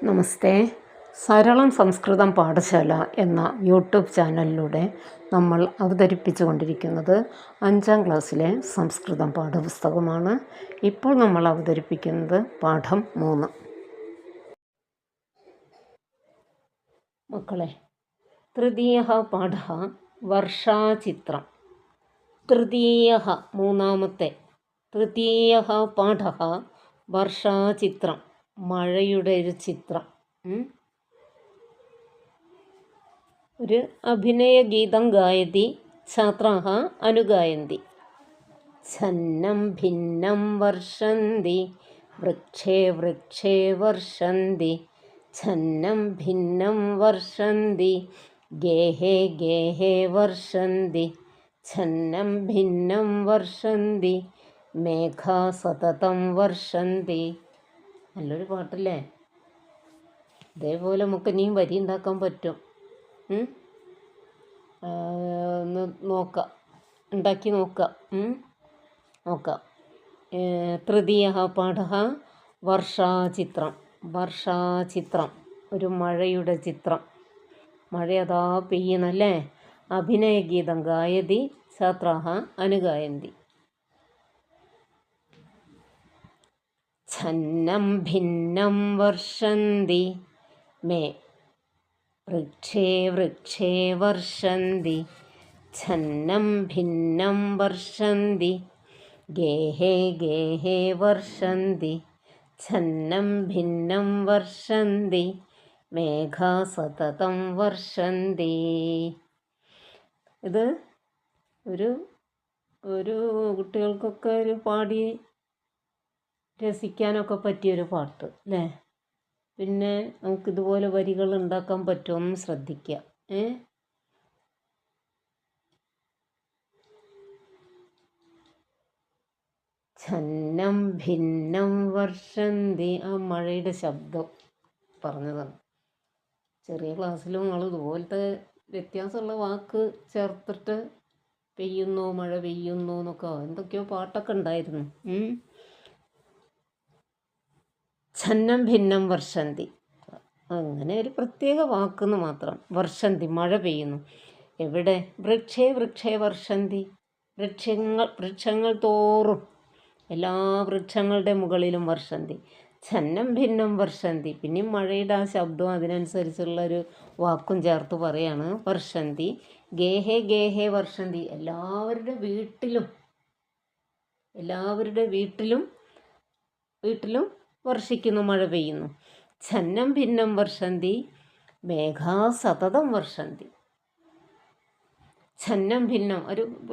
നമസ്തേ. സരളം സംസ്കൃതം പാഠശാല എന്ന യൂട്യൂബ് ചാനലിലൂടെ നമ്മൾ അവതരിപ്പിച്ചു കൊണ്ടിരിക്കുന്നത് 5ാം ക്ലാസ്സിലെ സംസ്കൃതം പാഠപുസ്തകമാണ്. ഇപ്പോൾ നമ്മൾ അവതരിപ്പിക്കുന്നത് പാഠം 3. മക്കളെ, തൃതീയഃ പാഠഃ വർഷാചിത്രം. തൃതീയഃ മൂന്നാമത്തെ, തൃതീയഃ പാഠഃ വർഷാചിത്രം, മഴയുടെ ഒരു ചിത്രം. ഒരു അഭിനയഗീതം ഗായതി ഛാത്രാः അനുഗായന്തി. ഛന്നം ഭിന്നം വർഷന്തി വൃക്ഷേ വൃക്ഷേ വർഷന്തി. ഛന്നം ഭിന്നം വർഷന്തി ഗേഹേ ഗേഹേ വർഷന്തി. ഛന്നം ഭിന്നം വർഷന്തി മേഘാ സതതം വർഷന്തി. നല്ലൊരു പാട്ടല്ലേ? ഇതേപോലെ നമുക്ക് ഇനിയും വരി ഉണ്ടാക്കാൻ പറ്റും. ഒന്ന് നോക്കാം, ഉണ്ടാക്കി നോക്കാം. തൃതീയഃ പാഠഃ വർഷാചിത്രം. വർഷാചിത്രം, ഒരു മഴയുടെ ചിത്രം. മഴ അതാ പെയ്യണല്ലേ. അഭിനയഗീതം ഗായതി ഛാത്രാः അനുഗായന്തി. ഛന്നം ഭിന്നം വർഷന്തി മേ വൃക്ഷേ വൃക്ഷേ വർഷന്തി. ഛന്നം ഭിന്നം വർഷന്തി ഗേഹേ ഗേഹേ വർഷന്തി. ഛന്നം ഭിന്നം വർഷന്തി മേഘാ സതതം വർഷന്തി. ഇത് ഒരു കുട്ടികൾക്കൊക്കെ ഒരു പാടി രസിക്കാനൊക്കെ പറ്റിയൊരു പാട്ട് അല്ലേ? പിന്നെ നമുക്കിതുപോലെ വരികൾ ഉണ്ടാക്കാൻ പറ്റുമെന്ന് ശ്രദ്ധിക്കുക. ഛന്നം ഭിന്നം വർഷന്തി, ആ മഴയുടെ ശബ്ദം പറഞ്ഞതാണ്. ചെറിയ ക്ലാസ്സിലും നിങ്ങൾ ഇതുപോലത്തെ വ്യത്യാസമുള്ള വാക്ക് ചേർത്തിട്ട് പെയ്യുന്നു, മഴ പെയ്യുന്നു എന്നൊക്കെ എന്തൊക്കെയോ പാട്ടൊക്കെ ഉണ്ടായിരുന്നു. ഛന്നം ഭിന്നം വർഷന്തി, അങ്ങനെ ഒരു പ്രത്യേക വാക്കെന്ന് മാത്രം. വർഷന്തി, മഴ പെയ്യുന്നു. എവിടെ? വൃക്ഷേ വൃക്ഷേ വർഷന്തി, വൃക്ഷങ്ങൾ തോറും, എല്ലാ വൃക്ഷങ്ങളുടെ മുകളിലും വർഷന്തി. ഛന്നം ഭിന്നം വർഷന്തി, പിന്നെയും മഴയുടെ ആ ശബ്ദവും അതിനനുസരിച്ചുള്ളൊരു വാക്കും ചേർത്ത് പറയാണ്. വർഷന്തി ഗേഹേ ഗേഹേ വർഷന്തി, എല്ലാവരുടെ വീട്ടിലും വർഷിക്കുന്നു, മഴ പെയ്യുന്നു. ഛന്നം ഭിന്നം വർഷന്തി മേഘാ സതതം വർഷന്തി. ഛന്നം ഭിന്നം,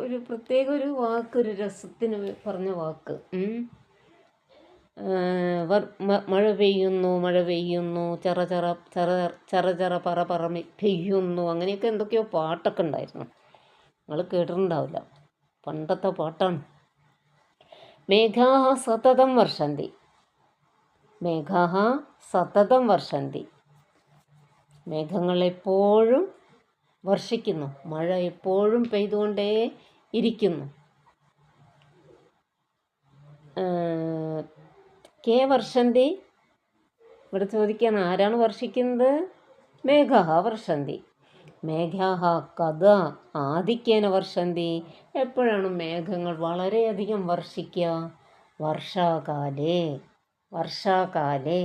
ഒരു പ്രത്യേക ഒരു വാക്ക്, ഒരു രസത്തിന് പറഞ്ഞ വാക്ക്. മഴ പെയ്യുന്നു, ചെറ ചെറ പറ പെയ്യുന്നു, അങ്ങനെയൊക്കെ എന്തൊക്കെയോ പാട്ടൊക്കെ ഉണ്ടായിരുന്നു. നിങ്ങൾ കേട്ടിട്ടുണ്ടാവില്ല, പണ്ടത്തെ പാട്ടാണ്. മേഘാ സതതം വർഷന്തി, മേഘാ സതതം വർഷന്തി, മേഘങ്ങൾ എപ്പോഴും വർഷിക്കുന്നു, മഴ എപ്പോഴും പെയ്തുകൊണ്ടേ ഇരിക്കുന്നു. കേ വർഷന്തി, ഇവിടെ ചോദിക്കുകയാണ് ആരാണ് വർഷിക്കുന്നത്? മേഘാ വർഷന്തി. മേഘാ കഥാ ആധിക്യേന വർഷന്തി, എപ്പോഴാണ് മേഘങ്ങൾ വളരെയധികം വർഷിക്കുക? വർഷാകാലേ,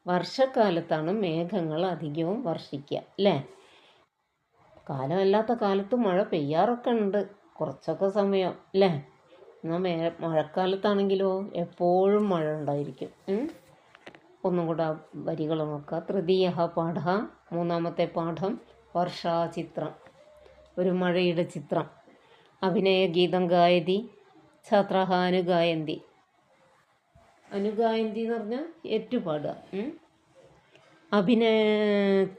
വർഷക്കാലത്താണ് മേഘങ്ങൾ അധികവും വർഷിക്കുക അല്ലേ? കാലമല്ലാത്ത കാലത്ത് മഴ പെയ്യാറൊക്കെ ഉണ്ട്, കുറച്ചൊക്കെ സമയം അല്ലേ? എന്നാൽ മഴക്കാലത്താണെങ്കിലോ എപ്പോഴും മഴ ഉണ്ടായിരിക്കും. ഒന്നും കൂടെ വരികൾ നോക്കുക. തൃതീയഃ പാഠഃ, മൂന്നാമത്തെ പാഠം വർഷാചിത്രം, ഒരു മഴയുടെ ചിത്രം. അഭിനയഗീതം ഗായതി ഛാത്രാः അനുഗായന്തി. അനുഗായന്തി എന്ന് പറഞ്ഞാൽ ഏറ്റുപാടുക.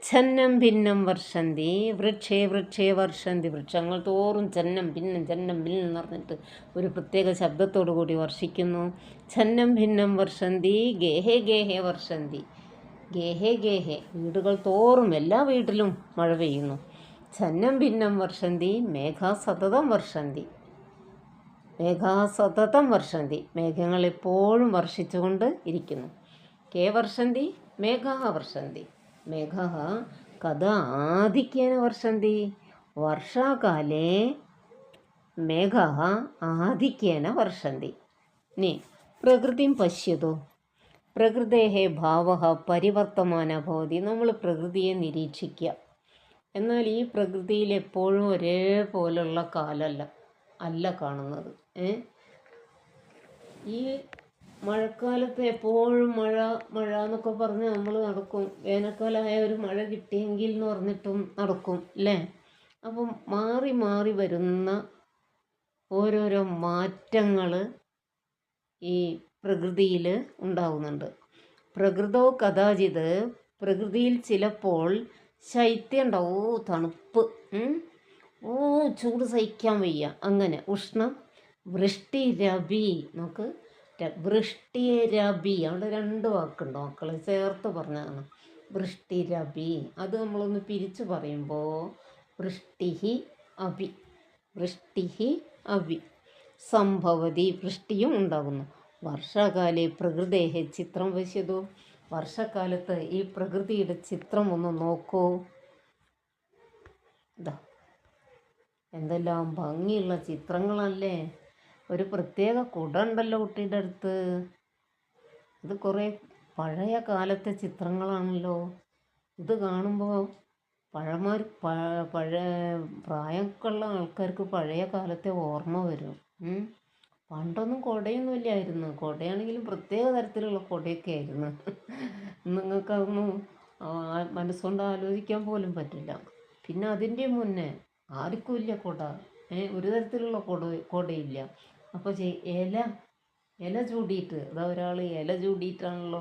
ഛന്നം ഭിന്നം വർഷന്തി വൃക്ഷേ വൃക്ഷേ വർഷന്തി, വൃക്ഷങ്ങൾ തോറും ഛന്നം ഭിന്നം എന്ന് പറഞ്ഞിട്ട് ഒരു പ്രത്യേക ശബ്ദത്തോടു കൂടി വർഷിക്കുന്നു. ഛന്നം ഭിന്നം വർഷന്തി ഗേഹേ ഗേഹേ വർഷന്തി, ഗേഹേ ഗേഹേ, വീടുകൾ തോറും എല്ലാ വീട്ടിലും മഴ പെയ്യുന്നു. ഛന്നം ഭിന്നം വർഷന്തി മേഘാ സതതം വർഷന്തി, മേഘാ സതതം വർഷന്തി, മേഘങ്ങൾ എപ്പോഴും വർഷിച്ചുകൊണ്ട് ഇരിക്കുന്നു. കേ വർഷന്തി മേഘാः വർഷन्ति മേഘാः कदा आधिक्येन वर्षन्ति वर्षाकाले മേഘാः ആധിക്യേന വർഷന്തി. ഇനി പ്രകൃതിം പശ്യതോ പ്രകൃതേः ഭാവः പരിവർത്തമാനः ഭവതി. നമ്മൾ പ്രകൃതിയെ നിരീക്ഷിക്കുക. എന്നാൽ ഈ പ്രകൃതിയിൽ എപ്പോഴും ഒരേപോലുള്ള അല്ല കാണുന്നത്. ഈ മഴക്കാലത്ത് എപ്പോഴും മഴ എന്നൊക്കെ പറഞ്ഞ് നമ്മൾ നടക്കും. വേനൽക്കാലമായ ഒരു മഴ കിട്ടിയെങ്കിൽ എന്ന് പറഞ്ഞിട്ടും നടക്കും അല്ലേ. അപ്പം മാറി മാറി വരുന്ന ഓരോരോ മാറ്റങ്ങൾ ഈ പ്രകൃതിയിൽ ഉണ്ടാകുന്നുണ്ട്. പ്രകൃതോ കഥാചിത് പ്രകൃതിയിൽ ചിലപ്പോൾ ശൈത്യം ഉണ്ടാവും, തണുപ്പ്, ചൂട് സഹിക്കാൻ വയ്യ, അങ്ങനെ ഉഷ്ണം. വൃഷ്ടി രബി, നമുക്ക് വൃഷ്ടി രബി, അവിടെ 2 വാക്കുണ്ടോ മക്കളെ, ചേർത്ത് പറഞ്ഞതാണ്. വൃഷ്ടി രബി, അത് നമ്മളൊന്ന് പിരിച്ചു പറയുമ്പോൾ വൃഷ്ടിഹി അബി, വൃഷ്ടിഹി അബി സംഭവതി, വൃഷ്ടിയും ഉണ്ടാകുന്നു. വർഷകാലേ പ്രകൃതേഹ ചിത്രം പശ്യതോ വർഷക്കാലത്ത് ഈ പ്രകൃതിയുടെ ചിത്രം ഒന്ന് നോക്കൂ. ഇതാ എന്തെല്ലാം ഭംഗിയുള്ള ചിത്രങ്ങളല്ലേ. ഒരു പ്രത്യേക കുട ഉണ്ടല്ലോ കുട്ടിയുടെ അടുത്ത്. ഇത് കുറേ പഴയ കാലത്തെ ചിത്രങ്ങളാണല്ലോ. ഇത് കാണുമ്പോൾ പ്രായമൊക്കെ ഉള്ള ആൾക്കാർക്ക് പഴയ കാലത്തെ ഓർമ്മ വരും. പണ്ടൊന്നും കുടയൊന്നും ഇല്ലായിരുന്നു. കുടയാണെങ്കിലും പ്രത്യേക തരത്തിലുള്ള കുടയൊക്കെ ആയിരുന്നു. നിങ്ങൾക്കതൊന്നും മനസ്സുകൊണ്ട് ആലോചിക്കാൻ പോലും പറ്റില്ല. പിന്നെ അതിൻ്റെ മുന്നേ ആർക്കും ഇല്ല കുട, ഒരു തരത്തിലുള്ള കുടയില്ല. അപ്പോൾ ഇല ചൂടിയിട്ട്, അതാ ഒരാൾ ഇല ചൂടിയിട്ടാണല്ലോ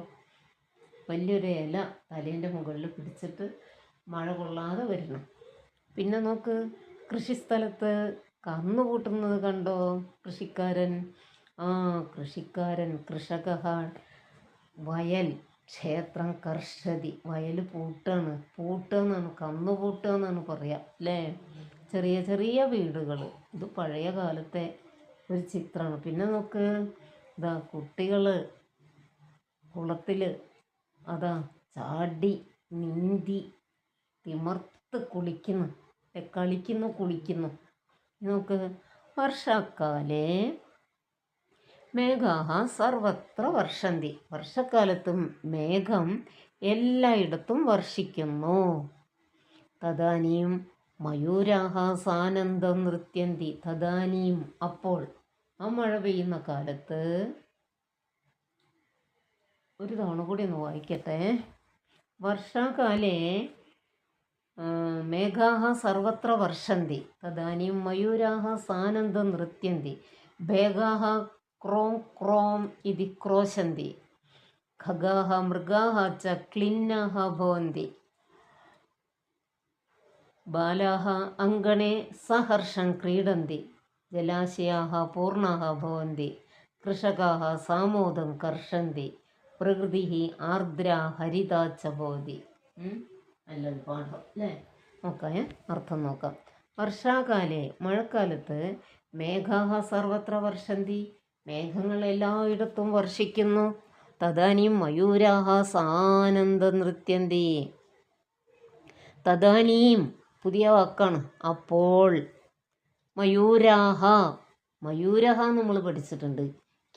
വലിയൊരു ഇല തലേൻ്റെ മുകളിൽ പിടിച്ചിട്ട് മഴ കൊള്ളാതെ വരണം. പിന്നെ നോക്ക്, കൃഷിസ്ഥലത്ത് കന്നു കൂട്ടുന്നത് കണ്ടോ കൃഷിക്കാരൻ. കൃഷക വയൽ ക്ഷേത്രം കർഷതി, വയൽ പൂട്ടാന്നാണ്, കന്നു പൂട്ടുക എന്നാണ് പറയുക അല്ലേ. ചെറിയ ചെറിയ വീടുകൾ. ഇത് പഴയ കാലത്തെ ഒരു ചിത്രമാണ്. പിന്നെ നോക്ക്, ഇതാ കുട്ടികൾ കുളത്തിൽ അതാ ചാടി നീന്തി തിമർത്ത് കുളിക്കുന്നു. നോക്ക്, വർഷക്കാലേ മേഘാः സർവത്ര വർഷന്തി, വർഷക്കാലത്തും മേഘം എല്ലായിടത്തും വർഷിക്കുന്നു. തദാനീം മയൂരാः സാനന്ദം നൃത്യന്തി, തദാനീം അപ്പോൾ, ആ മഴ പെയ്യുന്ന കാലത്ത്, ഒരു തവണ കൂടി ഒന്ന് വായിക്കട്ടെ. വർഷാകാലേ മേഘാः സർവത്ര വർഷന്തി തദാനീം മയൂരാः സാനന്ദം നൃത്യന്തി ഭേഗാः ക്രോം ക്രോം ഇതി ക്രോശന്തി ഖഗാः മൃഗാः ച ക്ലിന്നാः ഭവന്തി ബാലാः അങ്കണേ സഹർഷം ക്രീഡന്തി ജലാശയാः പൂർണ്ണാः ഭവന്തി കൃഷകാः സാമോദം കർഷന്തി പ്രകൃതിः ആർദ്രാ ഹരിതാ ച ഭവതി. നല്ലൊരു പാഠം അല്ലേ. നോക്കാം, അർത്ഥം നോക്കാം. വർഷാകാലേ മഴക്കാലത്ത് മേഘാः സർവത്ര വർഷന്തി, മേഘങ്ങൾ എല്ലായിടത്തും വർഷിക്കുന്നു. തദാനീം മയൂരാः സാനന്ദം നൃത്യന്തി, തദാനീം പുതിയ വാക്കാണ്, അപ്പോൾ. മയൂരാഹ നമ്മൾ പഠിച്ചിട്ടുണ്ട്,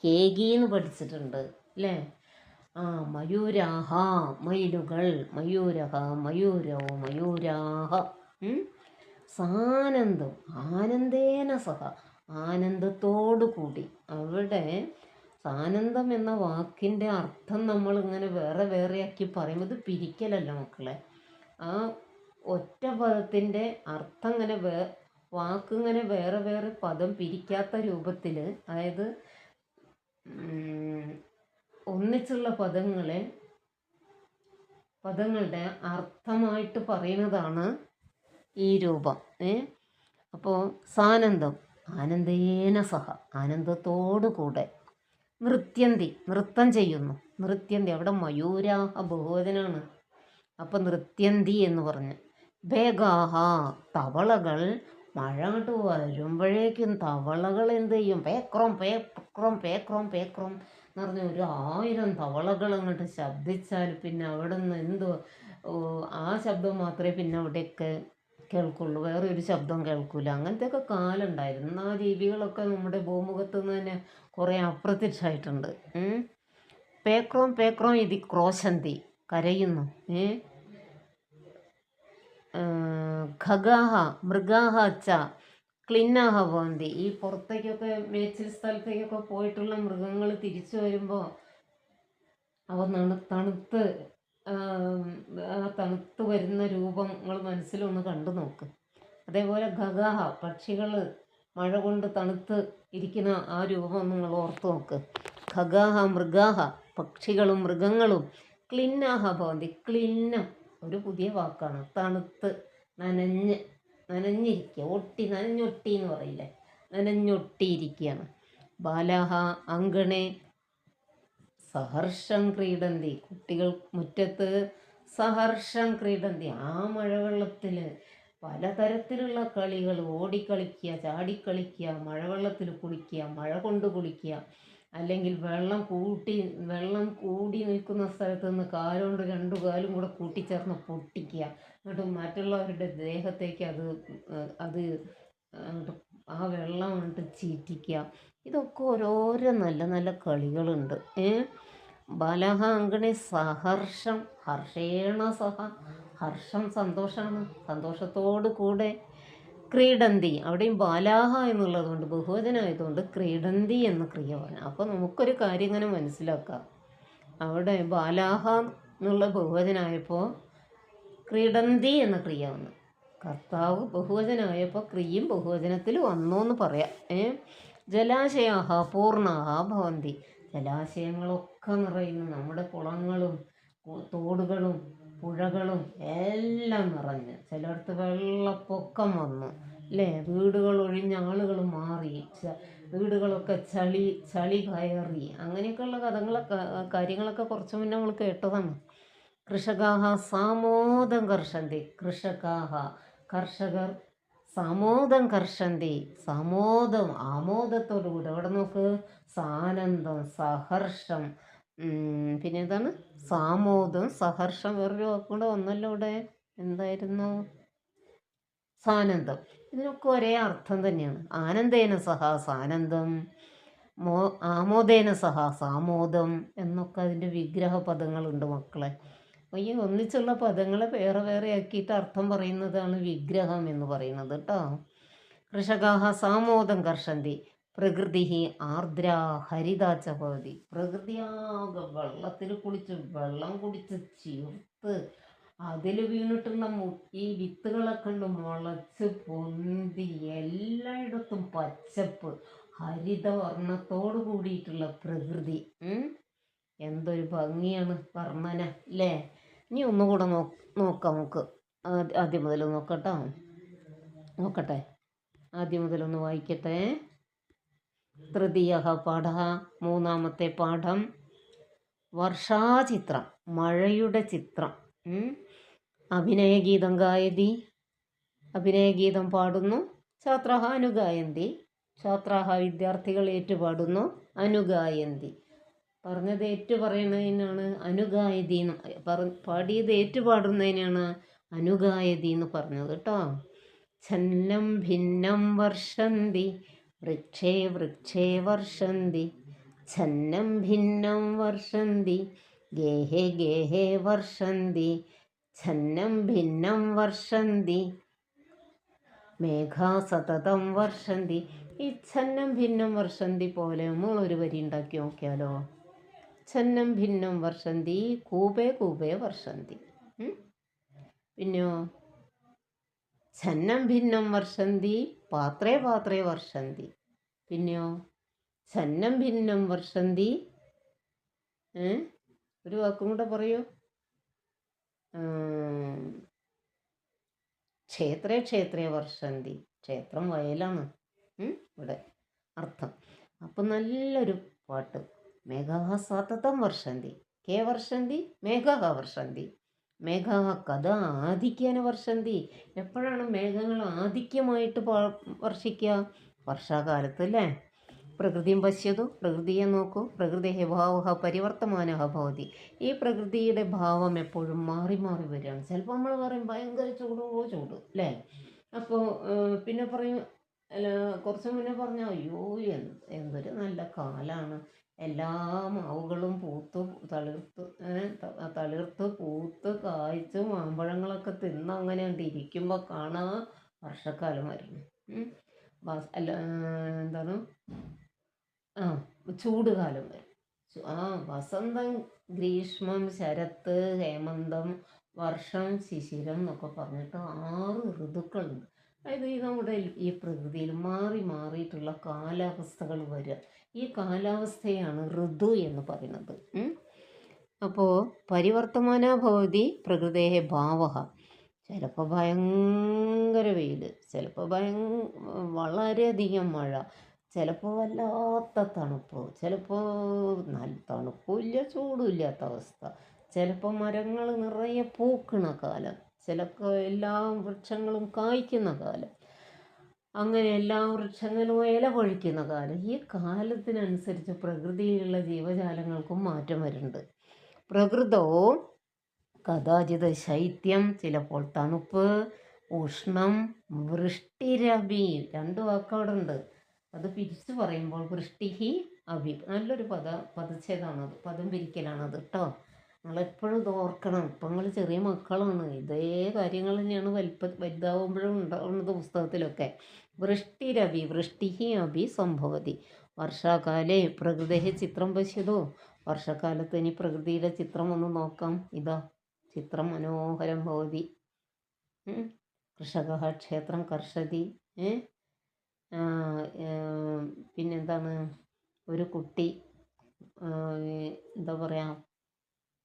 കേകീന്ന് പഠിച്ചിട്ടുണ്ട് അല്ലേ. മയൂരാഹ മയിലുകൾ, മയൂരഹ മയൂരോ മയൂരാഹ. സാനന്ദം ആനന്ദേന സഹ, ആനന്ദത്തോടു കൂടി. അവിടെ സാനന്ദം എന്ന വാക്കിൻ്റെ അർത്ഥം നമ്മളിങ്ങനെ വേറെ വേറെയാക്കി പറയുമ്പോൾ ഇത് പിരിക്കലല്ല മക്കളെ. ആ ഒറ്റ പദത്തിൻ്റെ അർത്ഥം ഇങ്ങനെ വാക്കിങ്ങനെ വേറെ വേറെ പദം പിരിക്കാത്ത രൂപത്തിൽ, അതായത് ഒന്നിച്ചുള്ള പദങ്ങളുടെ അർത്ഥമായിട്ട് പറയുന്നതാണ് ഈ രൂപം. അപ്പോൾ സാനന്ദം ആനന്ദേന സഹ, ആനന്ദത്തോടു കൂടെ. നൃത്യന്തി നൃത്തം ചെയ്യുന്നു, നൃത്യന്തി അവിടെ മയൂരാഹ ബഹുവചനാണ്, അപ്പം നൃത്യന്തി എന്ന് പറഞ്ഞ്. ഭേഗാഹ തവളകൾ, മഴ വരുമ്പോഴേക്കും തവളകൾ എന്ത് ചെയ്യും, പേക്രോം പേക്രോം പേക്രോം പേക്രോം എന്ന് പറഞ്ഞാൽ 1000 തവളകൾ അങ്ങോട്ട് ശബ്ദിച്ചാൽ പിന്നെ അവിടെ നിന്ന് എന്തോ ആ ശബ്ദം മാത്രമേ പിന്നെ അവിടെയൊക്കെ കേൾക്കുള്ളൂ, വേറെ ഒരു ശബ്ദം കേൾക്കില്ല. അങ്ങനത്തെയൊക്കെ കാലം ഉണ്ടായിരുന്നു. ആ ജീവികളൊക്കെ നമ്മുടെ ഭൂമുഖത്ത് നിന്ന് തന്നെ കുറേ അപ്രത്യക്ഷമായിട്ടുണ്ട്. പേക്രോം പേക്രോം ഇതി ക്രോശന്തി, കരയുന്നു. ഖഗാഹ മൃഗാഹ ച ക്ലിന്നാഹ ഭവന്തി. ഈ പുറത്തേക്കൊക്കെ മേച്ചിൽ സ്ഥലത്തേക്കൊക്കെ പോയിട്ടുള്ള മൃഗങ്ങൾ തിരിച്ചു വരുമ്പോൾ അവ തണുത്ത് തണുത്ത് വരുന്ന രൂപം നിങ്ങൾ മനസ്സിലൊന്ന് കണ്ടു നോക്ക്. അതേപോലെ ഖഗാഹ പക്ഷികൾ മഴ കൊണ്ട് തണുത്ത് ഇരിക്കുന്ന ആ രൂപം നിങ്ങൾ ഓർത്ത് നോക്ക്. ഖഗാഹ മൃഗാഹ പക്ഷികളും മൃഗങ്ങളും ക്ലിന്നാഹ ഭവന്തി. ക്ലിന്നം ഒരു പുതിയ വാക്കാണ്. തണുത്ത് നനഞ്ഞിരിക്കുക, നനഞ്ഞൊട്ടി എന്ന് പറയില്ലേ, നനഞ്ഞൊട്ടിയിരിക്കുകയാണ്. ബാലാഹ അങ്കണേ സഹർഷം ക്രീഡന്തി. കുട്ടികൾ മുറ്റത്ത് സഹർഷം ക്രീഡന്തി, ആ മഴവെള്ളത്തിൽ പലതരത്തിലുള്ള കളികൾ, ഓടിക്കളിക്കുക, ചാടിക്കളിക്കുക, മഴവെള്ളത്തിൽ കുളിക്കുക, മഴ കൊണ്ട് കുളിക്കുക, അല്ലെങ്കിൽ വെള്ളം കൂടി നിൽക്കുന്ന സ്ഥലത്ത് നിന്ന് കാലുകൊണ്ട് 2 കാലും കൂടെ കൂട്ടിച്ചേർന്ന് പൊട്ടിക്കുക, എന്നിട്ട് മറ്റുള്ളവരുടെ ദേഹത്തേക്ക് അത് ആ വെള്ളം കൊണ്ട് ചീറ്റിക്കുക. ഇതൊക്കെ ഓരോരോ നല്ല നല്ല കളികളുണ്ട്. ബാലഹ അങ്കണേ സഹർഷം ഹർഷേണ സഹ, ഹർഷം സന്തോഷമാണ്, സന്തോഷത്തോടു കൂടെ ക്രീഡന്തി, അവിടെയും ബാലാഹ എന്നുള്ളതുകൊണ്ട് ബഹുവചനമായതുകൊണ്ട് ക്രീഡന്തി എന്ന് ക്രിയ പറഞ്ഞു. അപ്പോൾ നമുക്കൊരു കാര്യം ഇങ്ങനെ മനസ്സിലാക്കാം, അവിടെ ബാലാഹ എന്നുള്ള ബഹുവചനമായപ്പോൾ ക്രീഡന്തി എന്ന ക്രിയ വന്നു. കർത്താവ് ബഹുവചനമായപ്പോൾ ക്രിയയും ബഹുവചനത്തിൽ വന്നു എന്ന് പറയാം. ജലാശയാഹ പൂർണ്ണാഹ ഭവന്തി. ജലാശയങ്ങളൊക്കെ നിറയുന്നു, നമ്മുടെ കുളങ്ങളും തോടുകളും പുഴകളും എല്ലാം നിറഞ്ഞ്, ചിലയിടത്ത് വെള്ളപ്പൊക്കം വന്നു അല്ലേ, വീടുകൾ ഒഴിഞ്ഞ ആളുകൾ മാറി, വീടുകളൊക്കെ ചളി കയറി, അങ്ങനെയൊക്കെയുള്ള കാര്യങ്ങളൊക്കെ കുറച്ച് മുന്നേ നമ്മൾ കേട്ടതാണ്. കൃഷകാഹ സാമോദം കർഷന്തി. കർഷകർ സാമോദം കർഷന്തി, സാമോദം ആമോദത്തോടുകൂടി. അവിടെ നോക്ക്, സാനന്ദം സഹർഷം, പിന്നെ എന്താണ് സാമോദം സഹർഷം, വേറൊരു വാക്കുകൂടെ വന്നല്ലോ ഇവിടെ, എന്തായിരുന്നു, സാനന്ദം. ഇതിനൊക്കെ ഒരേ അർത്ഥം തന്നെയാണ്. ആനന്ദേന സഹ സാനന്ദം, ആമോദേന സഹ സാമോദം എന്നൊക്കെ അതിൻ്റെ വിഗ്രഹ പദങ്ങളുണ്ട് മക്കളെ. അപ്പോൾ ഈ ഒന്നിച്ചുള്ള പദങ്ങളെ വേറെ വേറെ ആക്കിയിട്ട് അർത്ഥം പറയുന്നതാണ് വിഗ്രഹം എന്ന് പറയുന്നത് കേട്ടോ. കൃഷകാഹ സാമോദം കർഷന്തി. പ്രകൃതി ആർദ്ര ഹരിതാച്ച ഭവതി. പ്രകൃതിയാകെ വെള്ളത്തിൽ കുളിച്ച് വെള്ളം കുടിച്ച് ചീർത്ത് അതിൽ വീണിട്ടുള്ള ഈ വിത്തുകളൊക്കെ ഉണ്ട് മുളച്ച് പൊന്തി, എല്ലായിടത്തും പച്ചപ്പ്, ഹരിതവർണ്ണത്തോട് കൂടിയിട്ടുള്ള പ്രകൃതി. എന്തൊരു ഭംഗിയാണ് വർണ്ണന അല്ലേ. ഇനി ഒന്നുകൂടെ നോക്കാം നമുക്ക്. ആദ്യം മുതൽ നോക്കട്ടെ, ആദ്യം മുതലൊന്ന് വായിക്കട്ടെ. തൃതീയ പാഠ, മൂന്നാമത്തെ പാഠം. വർഷാചിത്രം, മഴയുടെ ചിത്രം. അഭിനയഗീതം ഗായതി, അഭിനയഗീതം പാടുന്നു. ഛാത്രാഹ അനുഗായന്തി, ഛാത്രാഹ വിദ്യാർത്ഥികൾ ഏറ്റുപാടുന്നു. അനുഗായന്തി പറഞ്ഞത് ഏറ്റുപറയുന്നതിനാണ് അനുഗായതി എന്ന്, പാടിയത് ഏറ്റുപാടുന്നതിനാണ് അനുഗായതി എന്ന് പറഞ്ഞത് കേട്ടോ. ഛന്നം ഭിന്നം വർഷന്തി വൃക്ഷേ വൃക്ഷേ വർഷന്തി, ഛന്നം ഭിന്നം വർഷന്തി ഗേഹേ ഗേഹേ വർഷന്തി, ഛന്നം ഭിന്നം വർഷന്തി മേഘാ സതതം വർഷന്തി. ഈ ഛന്നം ഭിന്നം വർഷന്തി പോലെ നമ്മളൊരു വരി ഉണ്ടാക്കി നോക്കിയാലോ. ഛന്നം ഭിന്നം വർഷന്തി കൂപേ കൂപേ വർഷന്തി. പിന്നെയോ ഛന്നം ഭിന്നം വർഷന്തി പാത്രേ പാത്രേ വർഷന്തി. പിന്നെയോ ഛന്നം ഭിന്നം വർഷന്തി, ഒരു വാക്കും കൂടെ പറയൂ. ക്ഷേത്രേ ക്ഷേത്രേ വർഷന്തി. ക്ഷേത്രം വയലാണ് ഇവിടെ അർത്ഥം. അപ്പം നല്ലൊരു പാട്ട്. മേഘാഹ സതതം വർഷന്തി, കേ വർഷന്തി മേഘാഹ വർഷന്തി, മേഘാഹ കഥ ആധിക്യേന വർഷന്തി. എപ്പോഴാണ് മേഘങ്ങൾ ആധിക്യമായിട്ട് വർഷിക്കുക? വർഷാകാലത്ത് അല്ലേ. പ്രകൃതിയും പശ്യതു, പ്രകൃതിയെ നോക്കൂ. പ്രകൃതി ഭാവ പരിവർത്തമാന ഭവതി. ഈ പ്രകൃതിയുടെ ഭാവം എപ്പോഴും മാറി മാറി വരികയാണ്. ചിലപ്പോൾ നമ്മൾ പറയും ഭയങ്കര ചൂടോ ചൂട് അല്ലേ. അപ്പോൾ പിന്നെ പറയും അല്ല, കുറച്ച് മുന്നേ പറഞ്ഞ അയ്യോ എന്തൊരു നല്ല കാലാണ്, എല്ലാ മാവുകളും പൂത്ത് തളിർത്ത് പൂത്ത് കായ്ച്ച് മാമ്പഴങ്ങളൊക്കെ തിന്ന് അങ്ങനെ ഇരിക്കുമ്പോൾ കാണാ വർഷക്കാലം വരുന്നു. അല്ല എന്താണ് ചൂടുകാലം വരും. വസന്തം, ഗ്രീഷ്മം, ശരത്ത്, ഹേമന്തം, വർഷം, ശിശിരം എന്നൊക്കെ പറഞ്ഞിട്ട് 6 ഋതുക്കളുണ്ട്. അതായത് ഈ നമ്മുടെ ഈ പ്രകൃതിയിൽ മാറി മാറിയിട്ടുള്ള കാലാവസ്ഥകൾ വരിക. ഈ കാലാവസ്ഥയാണ് ഋതു എന്ന് പറയുന്നത്. അപ്പോൾ പരിവർത്തമാന ഭവതി പ്രകൃതേ ഭാവ. ചിലപ്പോൾ ഭയങ്കര വെയിൽ, ചിലപ്പോൾ വളരെയധികം മഴ, ചിലപ്പോൾ വല്ലാത്ത തണുപ്പ്, ചിലപ്പോൾ നല്ല തണുപ്പില്ല ചൂടും ഇല്ലാത്ത അവസ്ഥ, ചിലപ്പോൾ മരങ്ങൾ നിറയെ പൂക്കണ കാലം, ചിലപ്പോൾ എല്ലാ വൃക്ഷങ്ങളും കായ്ക്കുന്ന കാലം, അങ്ങനെ എല്ലാ വൃക്ഷങ്ങളും ഇല പൊഴിക്കുന്ന കാലം. ഈ കാലത്തിനനുസരിച്ച് പ്രകൃതിയിലുള്ള ജീവജാലങ്ങൾക്കും മാറ്റം വരുന്നുണ്ട്. പ്രകൃതോ കഥാചിത് ശൈത്യം, ചിലപ്പോൾ തണുപ്പ്, ഉഷ്ണം, വൃഷ്ടിരഭി. 2 വാക്കവിടെ ഉണ്ട്. അത് പിരിച്ചു പറയുമ്പോൾ വൃഷ്ടിഹി അഭി. നല്ലൊരു പദച്ഛേദമാണത്, പദം പിരിക്കലാണത് കേട്ടോ. നിങ്ങളെപ്പോഴും ഇത് ഓർക്കണം. ഇപ്പം നിങ്ങൾ ചെറിയ മക്കളാണ്, ഇതേ കാര്യങ്ങൾ തന്നെയാണ് വലുതാവുമ്പോഴും ഉണ്ടാവുന്നത് പുസ്തകത്തിലൊക്കെ. വൃഷ്ടിരഭി, വൃഷ്ടിഹി അഭി സംഭവതി. വർഷാകാലേ പ്രകൃതി ചിത്രം പശ്യതോ. വർഷക്കാലത്ത് ഇനി പ്രകൃതിയുടെ ചിത്രം ഒന്ന് നോക്കാം. ഇതാ ചിത്രം മനോഹരം ഭവതി. കൃഷക ക്ഷേത്രം കർഷതി. പിന്നെന്താണ്, ഒരു കുട്ടി എന്താ പറയുക,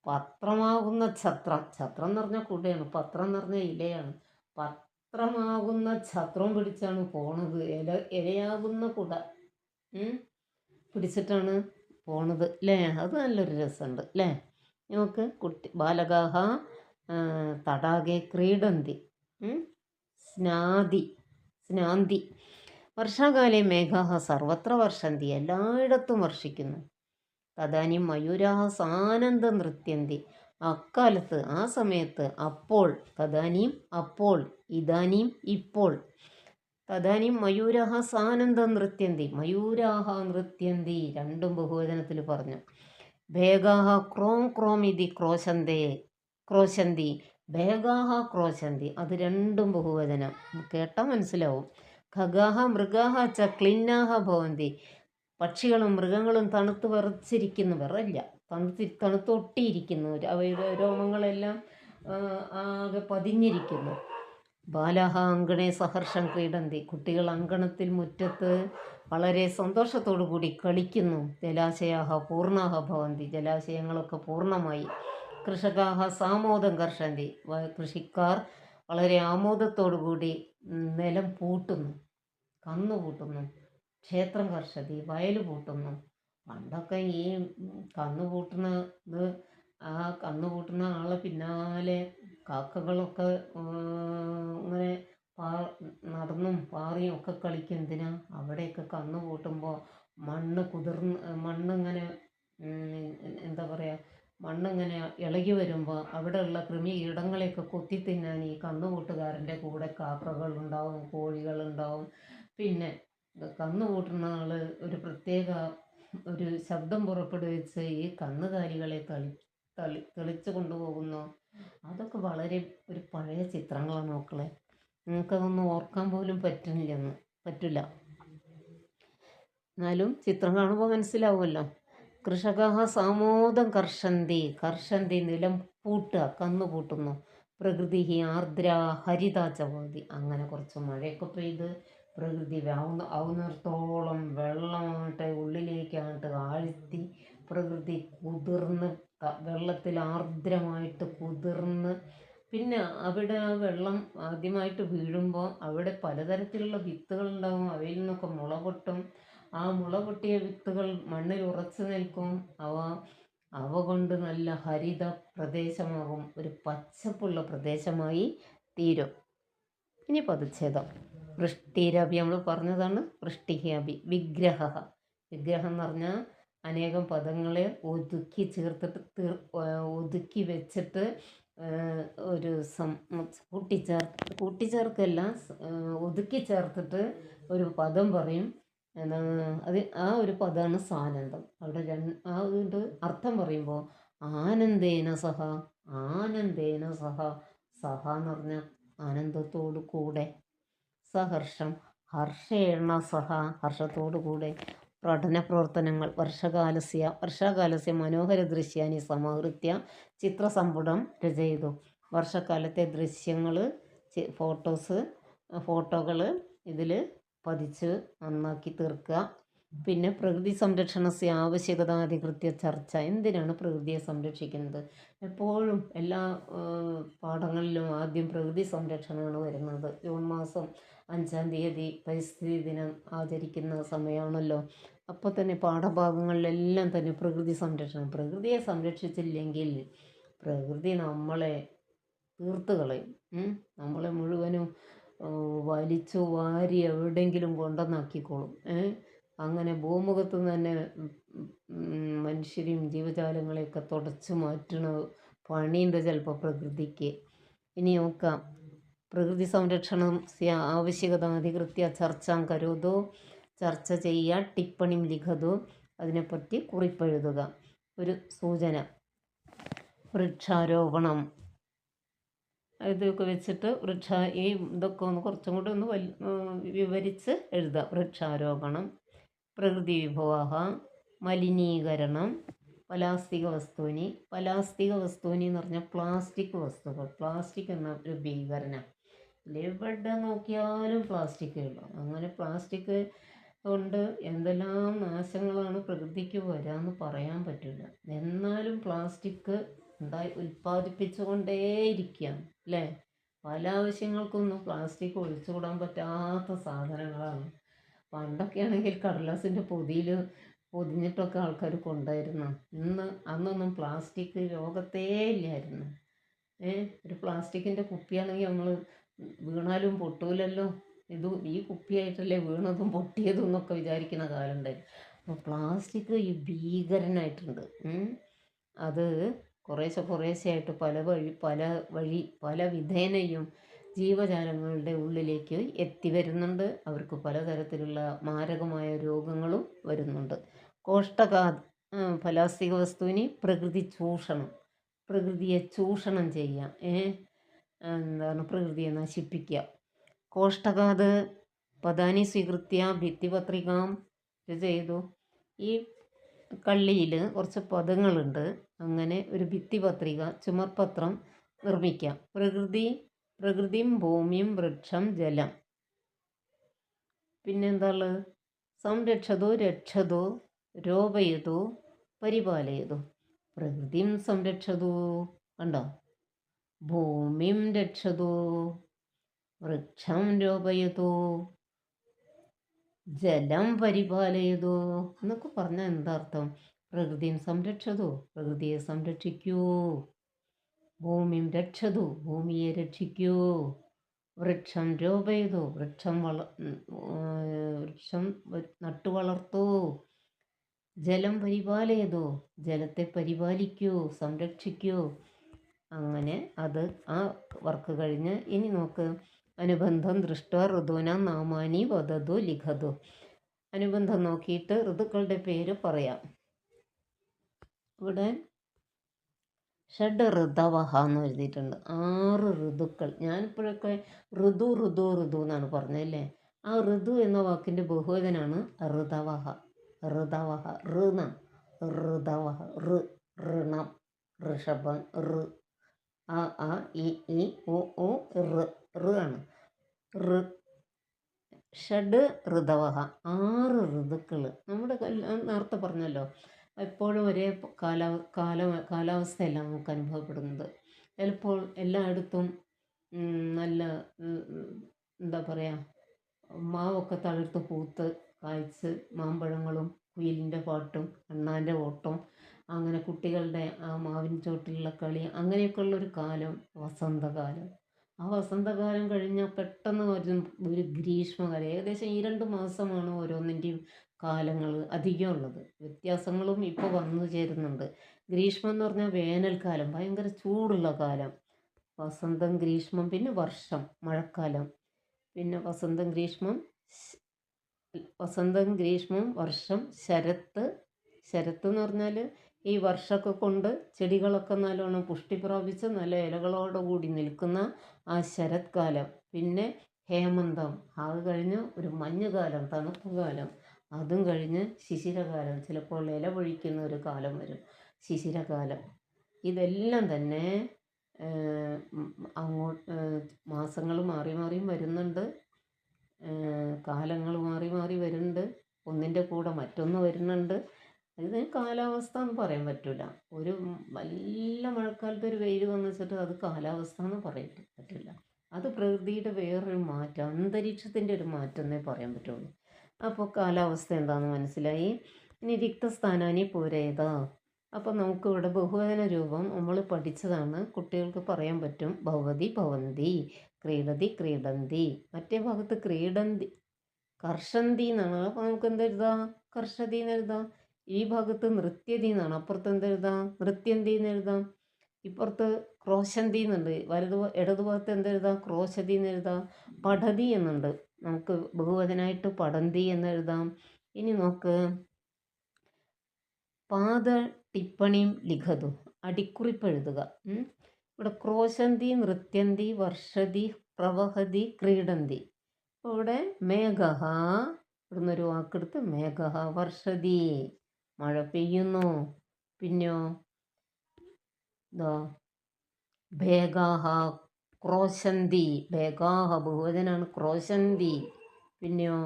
പത്രമാകുന്ന ഛത്രം, ഛത്രം എന്ന് പറഞ്ഞാൽ കുടയാണ്, പത്രം എന്ന് പറഞ്ഞാൽ ഇലയാണ്. പത്രമാകുന്ന ഛത്രം പിടിച്ചാണ് പോണത്. ഇലയാകുന്ന കുട പിടിച്ചിട്ടാണ് പോണത് അല്ലേ. അത് നല്ലൊരു രസമുണ്ട് അല്ലേ. നമുക്ക് കുട്ടി ബാലകാഹ തടാകെ ക്രീഡന്തി സ്നാന്തി. വർഷാകാലേ മേഘാഹ സർവത്ര വർഷന്തി. എല്ലായിടത്തും വർഷിക്കുന്നു. തദാനിം മയൂരാഹ സാനന്ദ നൃത്യന്തി. അക്കാലത്ത്, ആ സമയത്ത്, അപ്പോൾ, തദാനിം അപ്പോൾ, ഇദാനിം ഇപ്പോൾ. തദാനിം മയൂരാഹ സാനന്ദ നൃത്യന്തി. മയൂരാഹ നൃത്യന്തി രണ്ടും ബഹുവചനത്തിൽ പറഞ്ഞു. ഭേഗാഹ ക്രോം ക്രോം ഇതി ക്രോശന്തി. ഭേഗാഹ ക്രോശന്തി, അത് രണ്ടും ബഹുവചനം, കേട്ടാൽ മനസ്സിലാവും. ഖഗാഹ മൃഗാഹ ച ക്ലിന്നാഹ ഭവന്തി. പക്ഷികളും മൃഗങ്ങളും തണുത്ത് വിറച്ചിരിക്കുന്നു, വിറയില്ല, തണുത്തൊട്ടിയിരിക്കുന്നു, അവയുടെ രോമങ്ങളെല്ലാം ആകെ പതിഞ്ഞിരിക്കുന്നു. ബാലാഹ അങ്കണേ സഹർഷം ക്രീഡന്തി. കുട്ടികൾ അങ്കണത്തിൽ മുറ്റത്ത് വളരെ സന്തോഷത്തോടു കൂടി കളിക്കുന്നു. ജലാശയാഹ പൂർണ്ണാഹ ഭവന്തി. ജലാശയങ്ങളൊക്കെ പൂർണ്ണമായി. കൃഷകാഹ സാമോദം കർഷന്തി. കൃഷിക്കാർ വളരെ ആമോദത്തോടു കൂടി നിലം പൂട്ടുന്നു, കന്നു പൂട്ടുന്നു. ക്ഷേത്രം കർഷതി. വയൽ പൂട്ടുന്നു. പണ്ടൊക്കെ ഈ കന്നു പൂട്ടുന്നത്, ആ കന്നു പൂട്ടുന്ന ആളെ പിന്നാലെ കാക്കകളൊക്കെ ഇങ്ങനെ നടന്നും പാറിയും ഒക്കെ കളിക്കും. എന്തിനാ? അവിടെയൊക്കെ കന്നു പൂട്ടുമ്പോൾ മണ്ണിങ്ങനെ എന്താ പറയുക, മണ്ണിങ്ങനെ ഇളകി വരുമ്പോൾ അവിടെയുള്ള കീടങ്ങളെയൊക്കെ കൊത്തി തിന്നാൻ ഈ കന്നുകൂട്ടുകാരൻ്റെ കൂടെ കാക്കകളുണ്ടാവും, കോഴികളുണ്ടാവും. പിന്നെ കന്നുകൂട്ടുന്ന ആൾ ഒരു പ്രത്യേക ഒരു ശബ്ദം പുറപ്പെടുവിച്ച് ഈ കന്നുകാലികളെ തെളിച്ചു കൊണ്ടുപോകുന്നു. അതൊക്കെ വളരെ ഒരു പഴയ ചിത്രങ്ങളാണ് മക്കളെ. നിങ്ങൾക്കതൊന്നും ഓർക്കാൻ പോലും പറ്റില്ല. എന്നാലും ചിത്രം കാണുമ്പോൾ മനസ്സിലാവുമല്ലോ. കൃഷകാഹ സാമോദം കർഷന്തി നിലം പൂട്ടുക, കന്നു പൂട്ടുന്നു. പ്രകൃതി ആർദ്ര ഹരിത ചവതി. അങ്ങനെ കുറച്ച് മഴയൊക്കെ പെയ്ത് പ്രകൃതി ആവുന്നിടത്തോളം വെള്ളമായിട്ട് ഉള്ളിലേക്കായിട്ട് ആഴ്ത്തി പ്രകൃതി കുതിർന്ന് വെള്ളത്തിൽ ആർദ്രമായിട്ട് കുതിർന്ന്, പിന്നെ അവിടെ ആ വെള്ളം ആദ്യമായിട്ട് വീഴുമ്പോൾ അവിടെ പലതരത്തിലുള്ള വിത്തുകളുണ്ടാവും. അവയിൽ നിന്നൊക്കെ മുള പൊട്ടും. ആ മുള പൊട്ടിയ വിത്തുകൾ മണ്ണിൽ ഉറച്ചു നിൽക്കും. അവ കൊണ്ട് നല്ല ഹരിത പ്രദേശമാകും, ഒരു പച്ചപ്പുള്ള പ്രദേശമായി തീരും. ഇനി പദച്ഛേദം. വൃഷ്ടിരഭി നമ്മൾ പറഞ്ഞതാണ്. വൃഷ്ടിഹി അഭി വിഗ്രഹ. വിഗ്രഹം എന്ന് പറഞ്ഞാൽ അനേകം പദങ്ങളെ ഒതുക്കി ചേർത്തിട്ട് ഒതുക്കി വെച്ചിട്ട് ഒരു കൂട്ടിച്ചേർക്കല്ല, ഒതുക്കി ചേർത്തിട്ട് ഒരു പദം പറയും. അത് ആ ഒരു പദമാണ് സാനന്ദം. അവിടെ അതിൻ്റെ അർത്ഥം പറയുമ്പോൾ ആനന്ദേന സഹ, ആനന്ദേന സഹ, സഹ എന്ന് പറഞ്ഞാൽ ആനന്ദത്തോടു കൂടെ, സഹർഷം ഹർഷേണ സഹ, ഹർഷത്തോടു കൂടെ പഠന പ്രവർത്തനങ്ങൾ വർഷകാലസ്യ മനോഹര ദൃശ്യാനി സമാഹൃത്യ ചിത്രസമ്പുടം രചയിതു. വർഷക്കാലത്തെ ദൃശ്യങ്ങൾ, ഫോട്ടോകൾ ഇതിൽ പതിച്ച് നന്നാക്കി തീർക്കുക. പിന്നെ പ്രകൃതി സംരക്ഷണസ്യ ആവശ്യകത അധികൃത്യ ചർച്ച. എന്തിനാണ് പ്രകൃതിയെ സംരക്ഷിക്കുന്നത്? എപ്പോഴും എല്ലാ പാഠങ്ങളിലും ആദ്യം പ്രകൃതി സംരക്ഷണമാണ് വരുന്നത്. ജൂൺ മാസം 5-ാം തീയതി പരിസ്ഥിതി ദിനം ആചരിക്കുന്ന സമയമാണല്ലോ. അപ്പോൾ തന്നെ പാഠഭാഗങ്ങളിലെല്ലാം തന്നെ പ്രകൃതി സംരക്ഷണം. പ്രകൃതിയെ സംരക്ഷിച്ചില്ലെങ്കിൽ പ്രകൃതി നമ്മളെ തീർത്ത് കളയും. നമ്മളെ മുഴുവനും വലിച്ചു വാരി എവിടെയെങ്കിലും കൊണ്ടുവന്നാക്കിക്കോളും. അങ്ങനെ ഭൂമുഖത്ത് നിന്ന് തന്നെ മനുഷ്യരെയും ജീവജാലങ്ങളെയൊക്കെ തുടച്ചു മാറ്റണ പണിയുണ്ട് ചിലപ്പോൾ പ്രകൃതിക്ക്. ഇനി നോക്കാം. പ്രകൃതി സംരക്ഷണം ആവശ്യകത അധികൃത്യ ചർച്ചാം കരോതോ, ചർച്ച ചെയ്യുക. ടിപ്പണിം ലിഖതോ, അതിനെപ്പറ്റി കുറിപ്പെഴുതുക. ഒരു സൂചന: വൃക്ഷാരോപണം. ഇതൊക്കെ വെച്ചിട്ട് ഈ ഇതൊക്കെ ഒന്ന് കുറച്ചും കൂടെ ഒന്ന് വിവരിച്ച് എഴുതുക. വൃക്ഷാരോപണം, പ്രകൃതി വിഭവ, മലിനീകരണം, പലാസ്തിക വസ്തുവിനി. പലാസ്തിക വസ്തുവിനി എന്ന് പറഞ്ഞാൽ പ്ലാസ്റ്റിക് വസ്തുക്കൾ. പ്ലാസ്റ്റിക് എന്ന ഒരു ഭീകരനം. എവിടെ നോക്കിയാലും പ്ലാസ്റ്റിക്കേ ഉള്ളൂ. അങ്ങനെ പ്ലാസ്റ്റിക് കൊണ്ട് എന്തെല്ലാം നാശങ്ങളാണ് പ്രകൃതിക്ക് വരാമെന്ന് പറയാൻ പറ്റില്ല. എന്നാലും പ്ലാസ്റ്റിക് ഉൽപ്പാദിപ്പിച്ചുകൊണ്ടേയിരിക്കുകയാണ് അല്ലേ? പല ആവശ്യങ്ങൾക്കൊന്നും പ്ലാസ്റ്റിക് ഒഴിച്ചുകൂടാൻ പറ്റാത്ത സാധനങ്ങളാണ്. പണ്ടൊക്കെ ആണെങ്കിൽ കടലാസിൻ്റെ പൊതിഞ്ഞിട്ടൊക്കെ ആൾക്കാർ കൊണ്ടായിരുന്നു. അന്നൊന്നും പ്ലാസ്റ്റിക് ലോകത്തേ ഇല്ലായിരുന്നു. ഒരു പ്ലാസ്റ്റിക്കിൻ്റെ കുപ്പിയാണെങ്കിൽ നമ്മൾ വീണാലും പൊട്ടൂലല്ലോ, ഈ കുപ്പിയായിട്ടല്ലേ വീണതും പൊട്ടിയതും എന്നൊക്കെ വിചാരിക്കുന്ന കാലം ഉണ്ടായിരുന്നു. അപ്പോൾ പ്ലാസ്റ്റിക് ഈ ഭീകരനായിട്ടുണ്ട്. അത് കുറേശ്ശെയായിട്ട് പല വിധേനയും ജീവജാലങ്ങളുടെ ഉള്ളിലേക്ക് എത്തി വരുന്നുണ്ട്. അവർക്ക് പലതരത്തിലുള്ള മാരകമായ രോഗങ്ങളും വരുന്നുണ്ട്. പ്ലാസ്റ്റിക് വസ്തുവിന് പ്രകൃതി ചൂഷണം. പ്രകൃതിയെ ചൂഷണം ചെയ്യാം. പ്രകൃതിയെ നശിപ്പിക്കുക. കോഷ്ടകാത് പദാനി സ്വീകൃത്യ ഭിത്തിപത്രികാം ചെയ്തു. ഈ കള്ളിയിൽ കുറച്ച് പദങ്ങളുണ്ട്. അങ്ങനെ ഒരു ഭിത്തിപത്രിക, ചുമർപത്രം നിർമ്മിക്കാം. പ്രകൃതിയും ഭൂമിയും വൃക്ഷം ജലം. പിന്നെന്താണുള്ളത്? സംരക്ഷതോ രക്ഷതോ രോപയതോ പരിപാലയതോ. പ്രകൃതിയും സംരക്ഷതോ, കണ്ടോ? ഭൂമിയും രക്ഷതോ, വൃക്ഷം രോപയതോ, ജലം പരിപാലയതോ എന്നൊക്കെ പറഞ്ഞാൽ എന്താർത്ഥം? പ്രകൃതിയും സംരക്ഷതോ, പ്രകൃതിയെ സംരക്ഷിക്കൂ. ഭൂമിയും രക്ഷതോ, ഭൂമിയെ രക്ഷിക്കൂ. വൃക്ഷം രോപയതോ, വൃക്ഷം നട്ടു വളർത്തൂ. ജലം പരിപാലയതോ, ജലത്തെ പരിപാലിക്കൂ, സംരക്ഷിക്കൂ. അങ്ങനെ അത് ആ വർക്ക് കഴിഞ്ഞ് ഇനി നോക്ക്. അനുബന്ധം ദൃഷ്ട ഋതുന നാമാനി വദതു ലിഖതു. അനുബന്ധം നോക്കിയിട്ട് ഋതുക്കളുടെ പേര് പറയാം. ഇവിടെ ഷഡ് ഋതവഹ എന്ന് എഴുതിയിട്ടുണ്ട്. 6 ഋതുക്കൾ. ഞാനിപ്പോഴൊക്കെ ഋതു എന്നാണ് പറഞ്ഞതല്ലേ. ആ ഋതു എന്ന വാക്കിൻ്റെ ബഹുവചനാണ് ഋതവഹ. ഋതവഹ, ഋതവഹ, ഋണം, ഋഷഭം, ആ ഇ ഉ ആണ്. ഷഡ് ഋതവഹ, 6 ഋതുക്കൾ. നമ്മുടെ നേരത്തെ പറഞ്ഞല്ലോ, എപ്പോഴും ഒരേ കാലാവസ്ഥയല്ല നമുക്ക് അനുഭവപ്പെടുന്നത്. ചിലപ്പോൾ എല്ലായിടത്തും നല്ല എന്താ പറയുക, മാവൊക്കെ തളിർത്ത് പൂത്ത് കായ്ച്ച് മാമ്പഴങ്ങളും കുയിലിൻ്റെ പാട്ടും അണ്ണാൻ്റെ ഓട്ടം, അങ്ങനെ കുട്ടികളുടെ ആ മാവിൻ ചോട്ടിലുള്ള കളി, അങ്ങനെയൊക്കെയുള്ളൊരു കാലം വസന്തകാലം. ആ വസന്തകാലം കഴിഞ്ഞാൽ പെട്ടെന്ന് ഒരു ഗ്രീഷ്മകാലം. ഏകദേശം ഈ 2 മാസമാണ് ഓരോന്നിൻ്റെയും കാലങ്ങൾ അധികം ഉള്ളത്. വ്യത്യാസങ്ങളും ഇപ്പോൾ വന്നു ചേരുന്നുണ്ട്. ഗ്രീഷ്മം എന്ന് പറഞ്ഞാൽ വേനൽക്കാലം, ഭയങ്കര ചൂടുള്ള കാലം. വസന്തം, ഗ്രീഷ്മം, പിന്നെ വർഷം, മഴക്കാലം. പിന്നെ വസന്തം, ഗ്രീഷ്മം, വർഷം, ശരത്ത്. ശരത്ത് എന്ന് പറഞ്ഞാൽ ഈ വർഷമൊക്കെ കൊണ്ട് ചെടികളൊക്കെ നല്ലോണം പുഷ്ടി പ്രാപിച്ച് നല്ല ഇലകളോട് കൂടി നിൽക്കുന്ന ആ ശരത്കാലം. പിന്നെ ഹേമന്തം, അത് കഴിഞ്ഞ് ഒരു മഞ്ഞുകാലം, തണുപ്പ് കാലം. അതും കഴിഞ്ഞ് ശിശിരകാലം, ചിലപ്പോൾ ഇല പൊഴിക്കുന്ന ഒരു കാലം വരും, ശിശിരകാലം. ഇതെല്ലാം തന്നെ അങ്ങോട്ട് മാസങ്ങൾ മാറി മാറിയും വരുന്നുണ്ട്, കാലങ്ങൾ മാറി മാറി വരുന്നുണ്ട്, ഒന്നിൻ്റെ കൂടെ മറ്റൊന്ന് വരുന്നുണ്ട്. ഇത് കാലാവസ്ഥ എന്ന് പറയാൻ പറ്റില്ല. ഒരു നല്ല മഴക്കാലത്ത് ഒരു വെയിൽ വന്നു വെച്ചിട്ട് അത് കാലാവസ്ഥ എന്ന് പറയാൻ പറ്റില്ല. അത് പ്രകൃതിയുടെ വേറൊരു മാറ്റം, അന്തരീക്ഷത്തിൻ്റെ ഒരു മാറ്റം എന്നേ പറയാൻ പറ്റുള്ളൂ. അപ്പോൾ കാലാവസ്ഥ എന്താണെന്ന് മനസ്സിലായി. ഇനി റിക്തസ്ഥാനാനി പൂരേത. അപ്പോൾ നമുക്കിവിടെ ബഹുവചന രൂപം നമ്മൾ പഠിച്ചതാണ്, കുട്ടികൾക്ക് പറയാൻ പറ്റും. ഭവതി ഭവന്തി, ക്രീഡതി ക്രീഡന്തി. മറ്റേ ഭാഗത്ത് ക്രീഡന്തി കർഷന്തി എന്നാണ്. അപ്പോൾ നമുക്ക് എന്തെഴുതാം? കർഷതി എന്ന് എഴുതാം. ഈ ഭാഗത്ത് നൃത്യതി എന്നാണ്, അപ്പുറത്ത് എന്തെഴുതാം? നൃത്യന്തി എന്ന് എഴുതാം. ഇപ്പുറത്ത് ക്രോശന്തി എന്നുണ്ട്, ഇടതുഭാഗത്ത് എന്തെഴുതാം? ക്രോശതി എന്ന് എഴുതാം. പഠതി എന്നുണ്ട്, നമുക്ക് ബഹുവചനായിട്ട് പഠന്തി എന്ന് എഴുതാം. ഇനി നോക്ക്, പാദ ടിപ്പണിയും ലിഖതു, അടിക്കുറിപ്പ് എഴുതുക. ഇവിടെ ക്രോശന്തി, നൃത്യന്തി, വർഷതി, പ്രവഹതി, ക്രീഡന്തി. അപ്പോൾ ഇവിടെ മേഘഹ, ഇവിടുന്നൊരു വാക്കെടുത്ത് മേഘഹ വർഷതി, മഴ പെയ്യുന്നു. പിന്നെയോ ഭേഗാഹ ക്രോശന്തി, ഭേഗാഹ ബഹുവചനാണ്, ക്രോശന്തി. പിന്നെയോ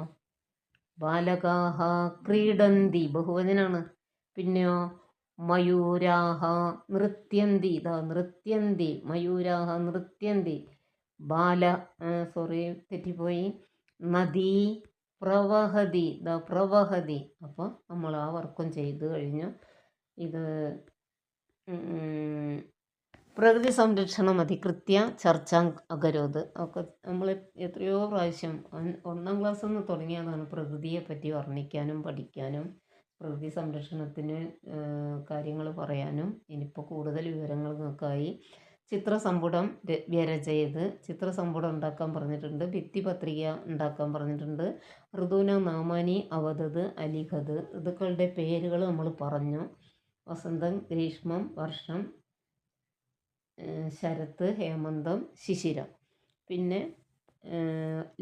ബാലകാഹ ക്രീഡന്തി, ബഹുവചനാണ്. പിന്നെയോ മയൂരാഹ നൃത്യന്തി, നൃത്യന്തി, മയൂരാഹ നൃത്യന്തി. തെറ്റിപ്പോയി. നദി പ്രവഹതി, പ്രവഹതി. അപ്പോൾ നമ്മൾ ആ വർക്കും ചെയ്ത് കഴിഞ്ഞു. ഇത് പ്രകൃതി സംരക്ഷണം അധികൃത്യ ചർച്ച അകരോത് ഒക്കെ നമ്മൾ എത്രയോ പ്രാവശ്യം 1ാം ക്ലാസ്സിൽ നിന്ന് തുടങ്ങിയതാണ് പ്രകൃതിയെ പറ്റി വർണ്ണിക്കാനും പഠിക്കാനും പ്രകൃതി സംരക്ഷണത്തിന് കാര്യങ്ങൾ പറയാനും. ഇനിയിപ്പോൾ കൂടുതൽ വിവരങ്ങൾക്കായി ചിത്രസമ്പുടം വ്യരചയത്, ചിത്രസമ്പുടം ഉണ്ടാക്കാൻ പറഞ്ഞിട്ടുണ്ട്, ഭിത്തിപത്രിക ഉണ്ടാക്കാൻ പറഞ്ഞിട്ടുണ്ട്. ഋതുന നാമാനി അവതത് അലിഖത്, ഋതുക്കളുടെ പേരുകൾ നമ്മൾ പറഞ്ഞു. വസന്തം, ഗ്രീഷ്മം, വർഷം, ശരത്ത്, ഹേമന്തം, ശിശിരം. പിന്നെ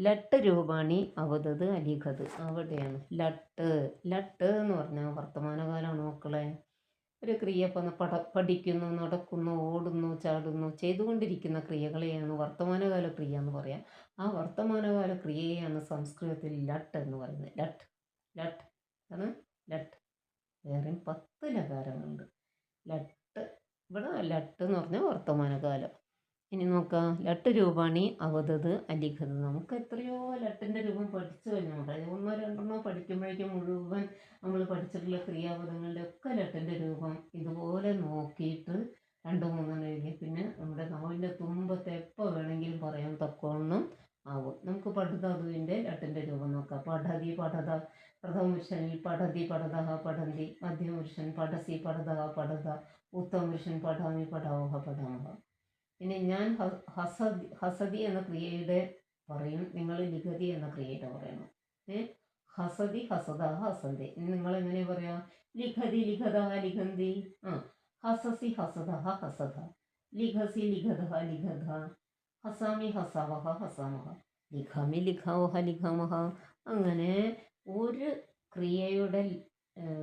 ലട്ട് രൂപാണി അവതത് അലിഖത്, അവിടെയാണ് ലട്ട്. ലട്ട് എന്ന് പറഞ്ഞാൽ വർത്തമാനകാലമാണ് മക്കളെ. ഒരു ക്രിയ പഠിക്കുന്നു, നടക്കുന്നു, ഓടുന്നു, ചാടുന്നു, ചെയ്തുകൊണ്ടിരിക്കുന്ന ക്രിയകളെയാണ് വർത്തമാനകാല ക്രിയ എന്ന് പറയാം. ആ വർത്തമാനകാല ക്രിയയെയാണ് സംസ്കൃതത്തിൽ ലട്ട് എന്ന് പറയുന്നത്. ലട്ട് ലട്ട് ആണ് ലട്ട്. വേറെയും 10 ലകാരങ്ങളുണ്ട്. ലട്ട്, ഇവിടെ ലട്ട് എന്ന് പറഞ്ഞാൽ വർത്തമാനകാലം. ഇനി നോക്കാം, ലട്ട് രൂപാണി അവതത് അലിഖത്. നമുക്ക് എത്രയോ ലട്ടിൻ്റെ രൂപം പഠിച്ചു കഴിഞ്ഞുണ്ട്. 1-2 പഠിക്കുമ്പോഴേക്കും മുഴുവൻ നമ്മൾ പഠിച്ചിട്ടുള്ള ക്രിയാപദങ്ങളുടെ ഒക്കെ ലട്ടിൻ്റെ രൂപം ഇതുപോലെ നോക്കിയിട്ട് 2-3 എഴുതി പിന്നെ നമ്മുടെ നാവിൻ്റെ തുമ്പത്ത് എപ്പോൾ വേണമെങ്കിലും പറയാൻ തക്കവണ്ണം ആവും. നമുക്ക് പഠിതാതുവിൻ്റെ ലട്ടിൻ്റെ രൂപം നോക്കാം. പഠതി പഠത, പ്രഥമപുരുഷനിൽ പഠതി പഠതഃ പഠന്തി, മധ്യമപുരുഷൻ പഠസി പഠതഃ പഠത, ഉത്തമപുരുഷൻ പഠാമി പഠാവഹ പഠാമഹ. പിന്നെ ഞാൻ ഹസതി എന്ന ക്രിയയുടെ പറയും, നിങ്ങൾ ലിഖതി എന്ന ക്രിയയുടെ പറയണം. ഹസതി ഹസത ഹസന്തി. നിങ്ങൾ എങ്ങനെ പറയാം? ലിഖതി ലിഖത ലിഖന്തി, ഹസസി ഹസത ഹസത, ലിഖസി ലിഖത ലിഖത, ഹസാമി ഹസാവഹ ഹസാമഹ, ലിഖാമി ലിഖാവഹ ലിഖാമഹ. അങ്ങനെ ഒരു ക്രിയയുടെ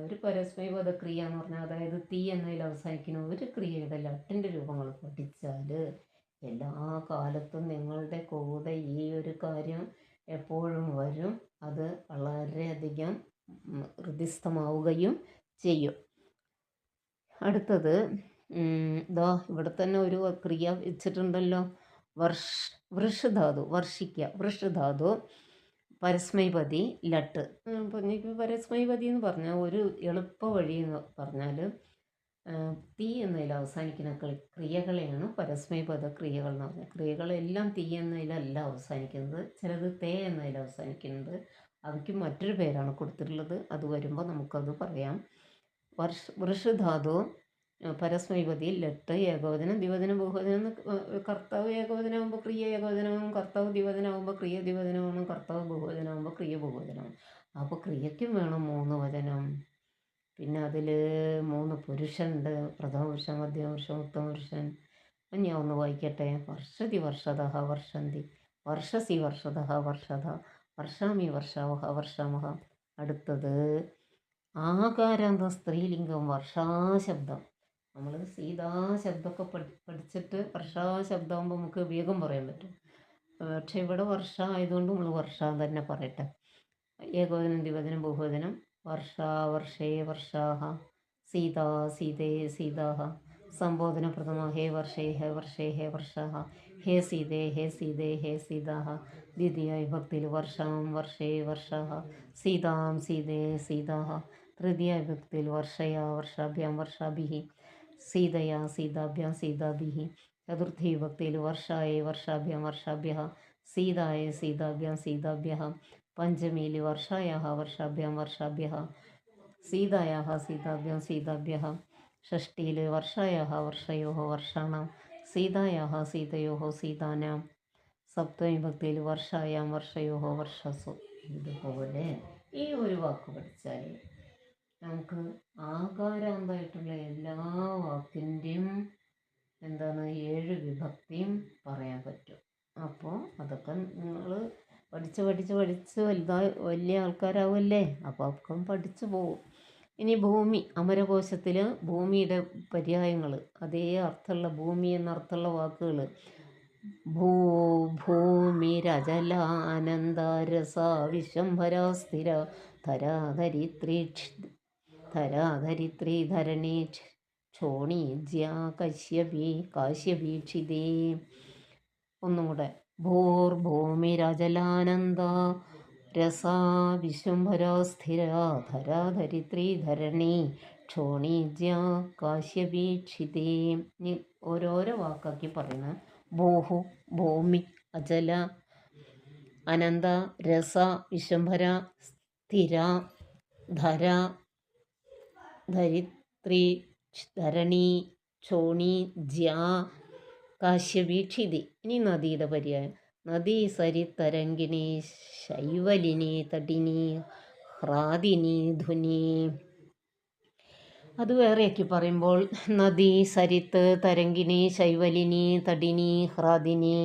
ഒരു പരസ്മൈപദ ക്രിയ എന്ന് പറഞ്ഞാൽ, അതായത് തീ എന്നതിൽ അവസാനിക്കുന്ന ഒരു ക്രിയയുടെ ലട്ടിൻ്റെ രൂപങ്ങൾ പഠിച്ചാൽ എല്ലാ കാലത്തും നിങ്ങളുടെ കൂടെ ഈ ഒരു കാര്യം എപ്പോഴും വരും. അത് വളരെയധികം ഹൃദിസ്ഥമാവുകയും ചെയ്യും. അടുത്തത് ഇവിടെ തന്നെ ഒരു ക്രിയ വെച്ചിട്ടുണ്ടല്ലോ, വൃഷധാതു, വർഷിക്കുക. വൃഷധാതു പരസ്മൈപതി ലട്ട്. പരസ്മൈപതി എന്ന് പറഞ്ഞാൽ ഒരു എളുപ്പ വഴി എന്ന് പറഞ്ഞാൽ തീ എന്നതിൽ അവസാനിക്കുന്ന ക്രിയകളെയാണ് പരസ്മൈപദ ക്രിയകൾ എന്ന് പറഞ്ഞാൽ. ക്രിയകളെല്ലാം തീ എന്നതിലല്ല അവസാനിക്കുന്നത്, ചിലത് തേ എന്നതിൽ അവസാനിക്കുന്നുണ്ട്. അവയ്ക്ക് മറ്റൊരു പേരാണ് കൊടുത്തിട്ടുള്ളത്. അത് വരുമ്പോൾ നമുക്കത് പറയാം. വൃഷധാതു പരസ്മൈപതി ലട്ട് ഏകവചനം ദ്വിവചനം ബഹുവചനം. കർത്താവ് ഏകവചനമാകുമ്പോൾ ക്രിയ ഏകവചനമാകും, കർത്താവ് ദ്വിവചനമാകുമ്പോൾ ക്രിയ ദ്വിവചനമാണ്, കർത്താവ് ബഹുവചനമാകുമ്പോൾ ക്രിയ ബഹുവചനമാണ്. അപ്പോൾ ക്രിയയ്ക്കും വേണം 3 വചനം. പിന്നെ അതിൽ 3 പുരുഷനുണ്ട്, പ്രഥമ പുരുഷൻ, മധ്യമ പുരുഷൻ, ഉത്തമ പുരുഷൻ. ഞാൻ ഒന്ന് വായിക്കട്ടെ. വർഷതി വർഷതഃ വർഷന്തി, വർഷസി വർഷതഃ വർഷത, വർഷാമി വർഷാവഹ വർഷാമഹ. അടുത്തത് ആകാരാന്ത സ്ത്രീലിംഗം വർഷാശബ്ദം. നമ്മൾ സീതാശബ്ദമൊക്കെ പഠിച്ചിട്ട് വർഷാശബ്ദമാകുമ്പോൾ നമുക്ക് വേഗം പറയാൻ പറ്റും. പക്ഷേ ഇവിടെ വർഷ ആയതുകൊണ്ട് നമ്മൾ വർഷ തന്നെ പറയട്ടെ. ഏകവചനം ദ്വിവചനം ബഹുവചനം. വർഷ വർഷേ വർഷാഹ, സീതാ സീതേ സീതാഹ. സംബോധന പ്രഥമ ഹേ വർഷേ ഹേ വർഷേ ഹേ വർഷാഹ, ഹേ സീതേ ഹേ സീതേ ഹേ സീതാഹ. ദ്വിതീയ വിഭക്തിയിൽ വർഷാം വർഷേ വർഷാഹ, സീതാം സീതേ സീതാഹ. തൃതീയ വിഭക്തിയിൽ വർഷയാ വർഷാഭ്യാം വർഷാഭിः, സീതയാ സീതാഭ്യാം സീതാഭിः. ചതുർത്ഥി വിഭക്തിയിൽ വർഷായേ വർഷാഭ്യാം വർഷാഭ്യः, സീതായേ സീതാഭ്യാം സീതാഭ്യः. പഞ്ചമിയിൽ വർഷായാः വർഷാഭ്യാം വർഷാഭ്യः, സീതായാः സീതാഭ്യാം സീതാഭ്യः. ഷഷ്ടിയിൽ വർഷായാः വർഷയോः വർഷാണാം, സീതായാः സീതയോः സീതാനാം. സപ്തമി വിഭക്തിയിൽ വർഷായാം വർഷയോः വർഷസു. ഇതുപോലെ ഈ ഒരു വാക്ക് പഠിച്ചാൽ നമുക്ക് ആകാരാന്തമായിട്ടുള്ള എല്ലാ വാക്കിൻ്റെയും 7 വിഭക്തിയും പറയാൻ പറ്റും. അപ്പോൾ അതൊക്കെ നിങ്ങൾ പഠിച്ച് വലിയ ആൾക്കാരാവുമല്ലേ, അപ്പോൾ ഒക്കെ പഠിച്ചു പോകും. ഇനി ഭൂമി, അമരകോശത്തിൽ ഭൂമിയുടെ പര്യായങ്ങൾ, അതേ അർത്ഥമുള്ള ഭൂമി എന്നർത്ഥമുള്ള വാക്കുകൾ. ഭൂമി രജല അനന്താരസ വിശ്വംഭര സ്ഥിര ധരാധരിത്രി ധരണി ക്ഷോണീജ്യ കശ്യപി കാശ്യപീക്ഷിതേ. ഒന്നും കൂടെ. ഭൂർഭൂമിരജലാനന്ദ രസാ വിശ്വംഭര സ്ഥിര ധരാധരിത്രി ധരണി ക്ഷോണീജ്യ കാശ്യപീക്ഷിതേ. ഇനി ഓരോരോ വാക്കാക്കി പറയുന്നത്. ഭൂഹു ഭൂമി, അജല അനന്ത രസ വിശ്വംഭര സ്ഥിര ധര ധരിത്രി ധരണി ക്ഷോണി ജ്യ കാശ്യപീക്ഷിതി. ഇനി നദിയുടെ പര്യായം. നദി സരി തരംഗിണി ശൈവലിനി തടിനി ഹ്രാദിനി ധുനി. അത് വേറെയാക്കി പറയുമ്പോൾ നദി സരിത്ത് തരംഗിണി ശൈവലിനി തടിനി ഹ്രാദിനി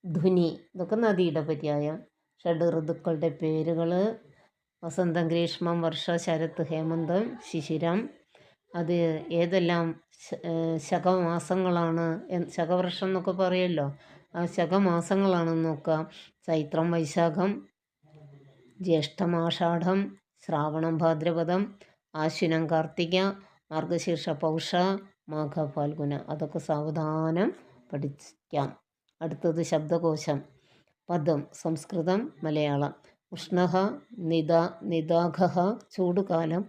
ധുനി. ഇതൊക്കെ നദിയുടെ പര്യായം. ഷഡ് ഋതുക്കളുടെ പേരുകൾ. വസന്തം ഗ്രീഷ്മം വർഷ ശരത് ഹേമന്തം ശിശിരം. അത് ഏതെല്ലാം ശകമാസങ്ങളാണ്, ശകവർഷം എന്നൊക്കെ പറയുമല്ലോ, ആ ശകമാസങ്ങളാണെന്ന് നോക്കാം. ചൈത്രം വൈശാഖം, ജ്യേഷ്ഠം ആഷാഢം, ശ്രാവണം ഭാദ്രപദം, ആശ്വിനം കാർത്തിക, മാർഗശീർഷ പൗഷ, മാഘ ഫാൽഗുന. അതൊക്കെ സാവധാനം പഠിക്കാം. അടുത്തത് ശബ്ദകോശം. പദം സംസ്കൃതം മലയാളം. ഉഷ്ണഃ നിദാഘഃ ചൂടുകാലം.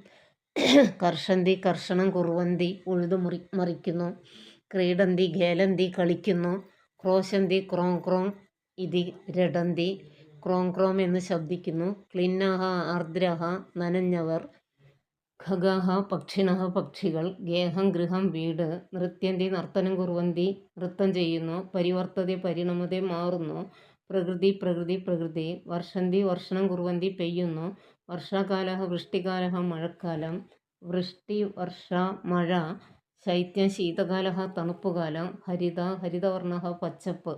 കർഷന്തി കർഷണം കുറുവന്തി ഉഴുതു മറിക്കുന്നു. ക്രീഡന്തി ഖേലന്തി കളിക്കുന്നു. ക്രോശന്തി ക്രോം ക്രോം ഇതി രടന്തി ക്രോം ക്രോം എന്ന് ശബ്ദിക്കുന്നു. ക്ലിന്നഃ ആർദ്രഃ നനഞ്ഞവർ. ഖഗഃ പക്ഷിണഃ പക്ഷികൾ. ഗേഹം ഗൃഹം വീട്. നൃത്യന്തി നർത്തനം കുറുവന്തി നൃത്തം ചെയ്യുന്നു. പരിവർത്തതി പരിണമതി മാറുന്നു. പ്രകൃതി പ്രകൃതി പ്രകൃതി. വർഷന്തി വർഷണം കുറുവന്തി പെയ്യുന്നു. വർഷാകാലഃ വൃഷ്ടികാലഃ മഴക്കാലം. വൃഷ്ടി വർഷ മഴ. ശൈത്യം ശീതകാലഃ തണുപ്പുകാലം. ഹരിത ഹരിതവർണ്ണഃ പച്ചപ്പ്.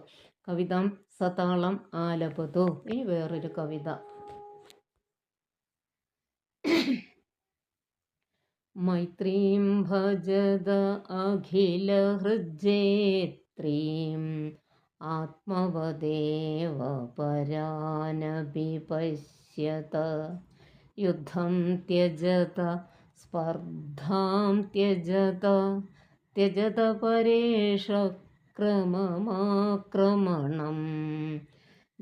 കവിതാം സതാളം ആലപതു. ഇനി വേറൊരു കവിത. മൈത്രീം ഭജത അഖില ഹൃജ്ജേത്രീം ആത്മവദേവ പരാനപി പശ്യത. യുദ്ധം ത്യജത സ്പർദ്ധാം ത്യജത ത്യജത പരേഷ ക്രമമാക്രമണം.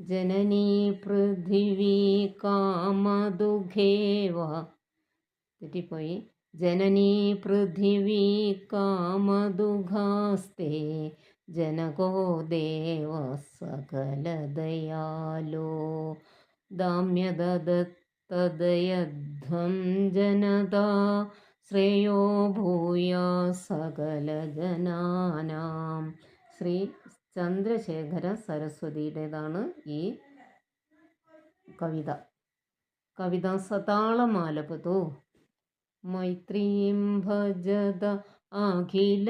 ജനനീ പൃഥിവീ കാമദുഃഖേവ. തെറ്റിപ്പോയി. ജനനീ പൃഥിവീ കാമദുഃഖാസ്തേ ജനകോ ദേവ സകലദയാലോ. ദാമ്യതദത്തദയധ്വം ജനതാ ശ്രേയോ ഭൂയാ സകലജനാനാം. ശ്രീ ചന്ദ്രശേഖര സരസ്വതിയുടേതാണ് ഈ കവിത. കവിത സതാളമാലപതോ. മൈത്രീം ഭജത അഖിലഹൃജ്യേത്രീം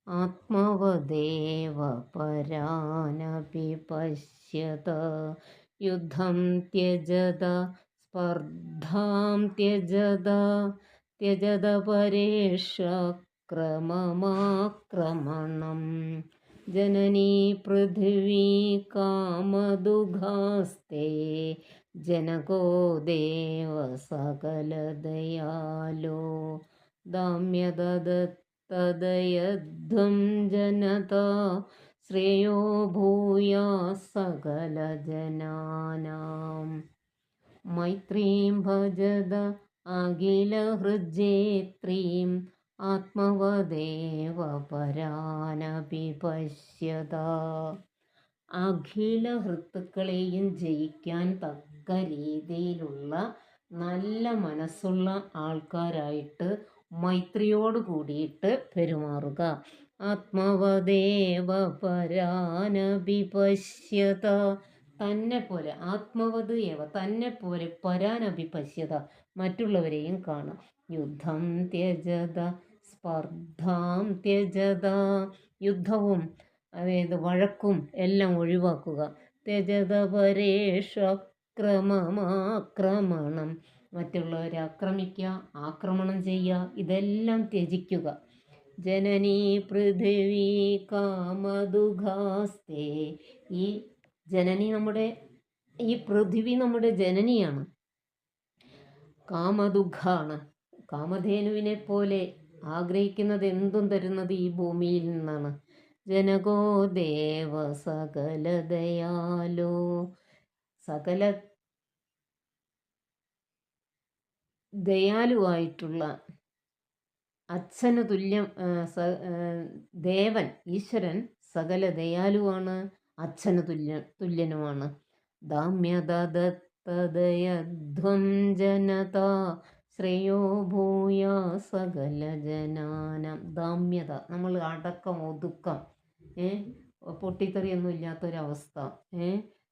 ആത്മവദേവ പരാനപി പശ്യത. യുദ്ധം ത്യജത സ്പർദ്ധാം ത്യജത ത്യജത പരേഷക്രമമാക്രമണം. ജനനീ പൃഥിവീ കാമദുഘാസ്തേ ജനകോ ദേവ സകലദയാലോ. ദാമ്യതദത്തദയധ്വം ജനതാ ശ്രേയോ ഭൂയാ സകലജനാനാം. മൈത്രീം ഭജത അഖിലഹൃജ്യേത്രീം ആത്മവദേവ പരാനപി പശ്യത. അഖില ഹൃത്തുക്കളെയും ജയിക്കാൻ തക്ക രീതിയിലുള്ള നല്ല മനസ്സുള്ള ആൾക്കാരായിട്ട് മൈത്രിയോട് കൂടിയിട്ട് പെരുമാറുക. ആത്മവദേവ പരാനപി പശ്യത. തന്നെ പോലെ, ആത്മവത് ഏവ തന്നെ പോലെ, പരാനപി പശ്യത മറ്റുള്ളവരെയും കാണാം. യുദ്ധം ത്യജത സ്പർദ്ധാം ത്യജത. യുദ്ധവും അതായത് വഴക്കും എല്ലാം ഒഴിവാക്കുക. ത്യജത പരേഷക്രമമാക്രമണം. മറ്റുള്ളവരെ ആക്രമിക്കുക, ആക്രമണം ചെയ്യുക, ഇതെല്ലാം ത്യജിക്കുക. ജനനീ പൃഥിവീ കാമദുഘാസ്തേ. ഈ ജനനി ഈ പൃഥിവി നമ്മുടെ ജനനിയാണ്. കാമദുഃഖാണ്. കാമധേനുവിനെ പോലെ ആഗ്രഹിക്കുന്നത് എന്തും തരുന്നത് ഈ ഭൂമിയിൽ നിന്നാണ്. ജനകോ ദേവ സകലദയാലോ. സകല ദയാലുവായിട്ടുള്ള അച്ഛന് തുല്യം ദേവൻ ഈശ്വരൻ സകല ദയാലുവാണ്, അച്ഛന് തുല്യനുമാണ്. ദാമ്യതദത്തദയധ്വം ജനതാ ശ്രേയോ ഭൂയാ സകലജനാനാം. ദാമ്യത, നമ്മൾ അടക്കം, ഒതുക്കം, പൊട്ടിത്തെറിയൊന്നും ഇല്ലാത്തൊരവസ്ഥ.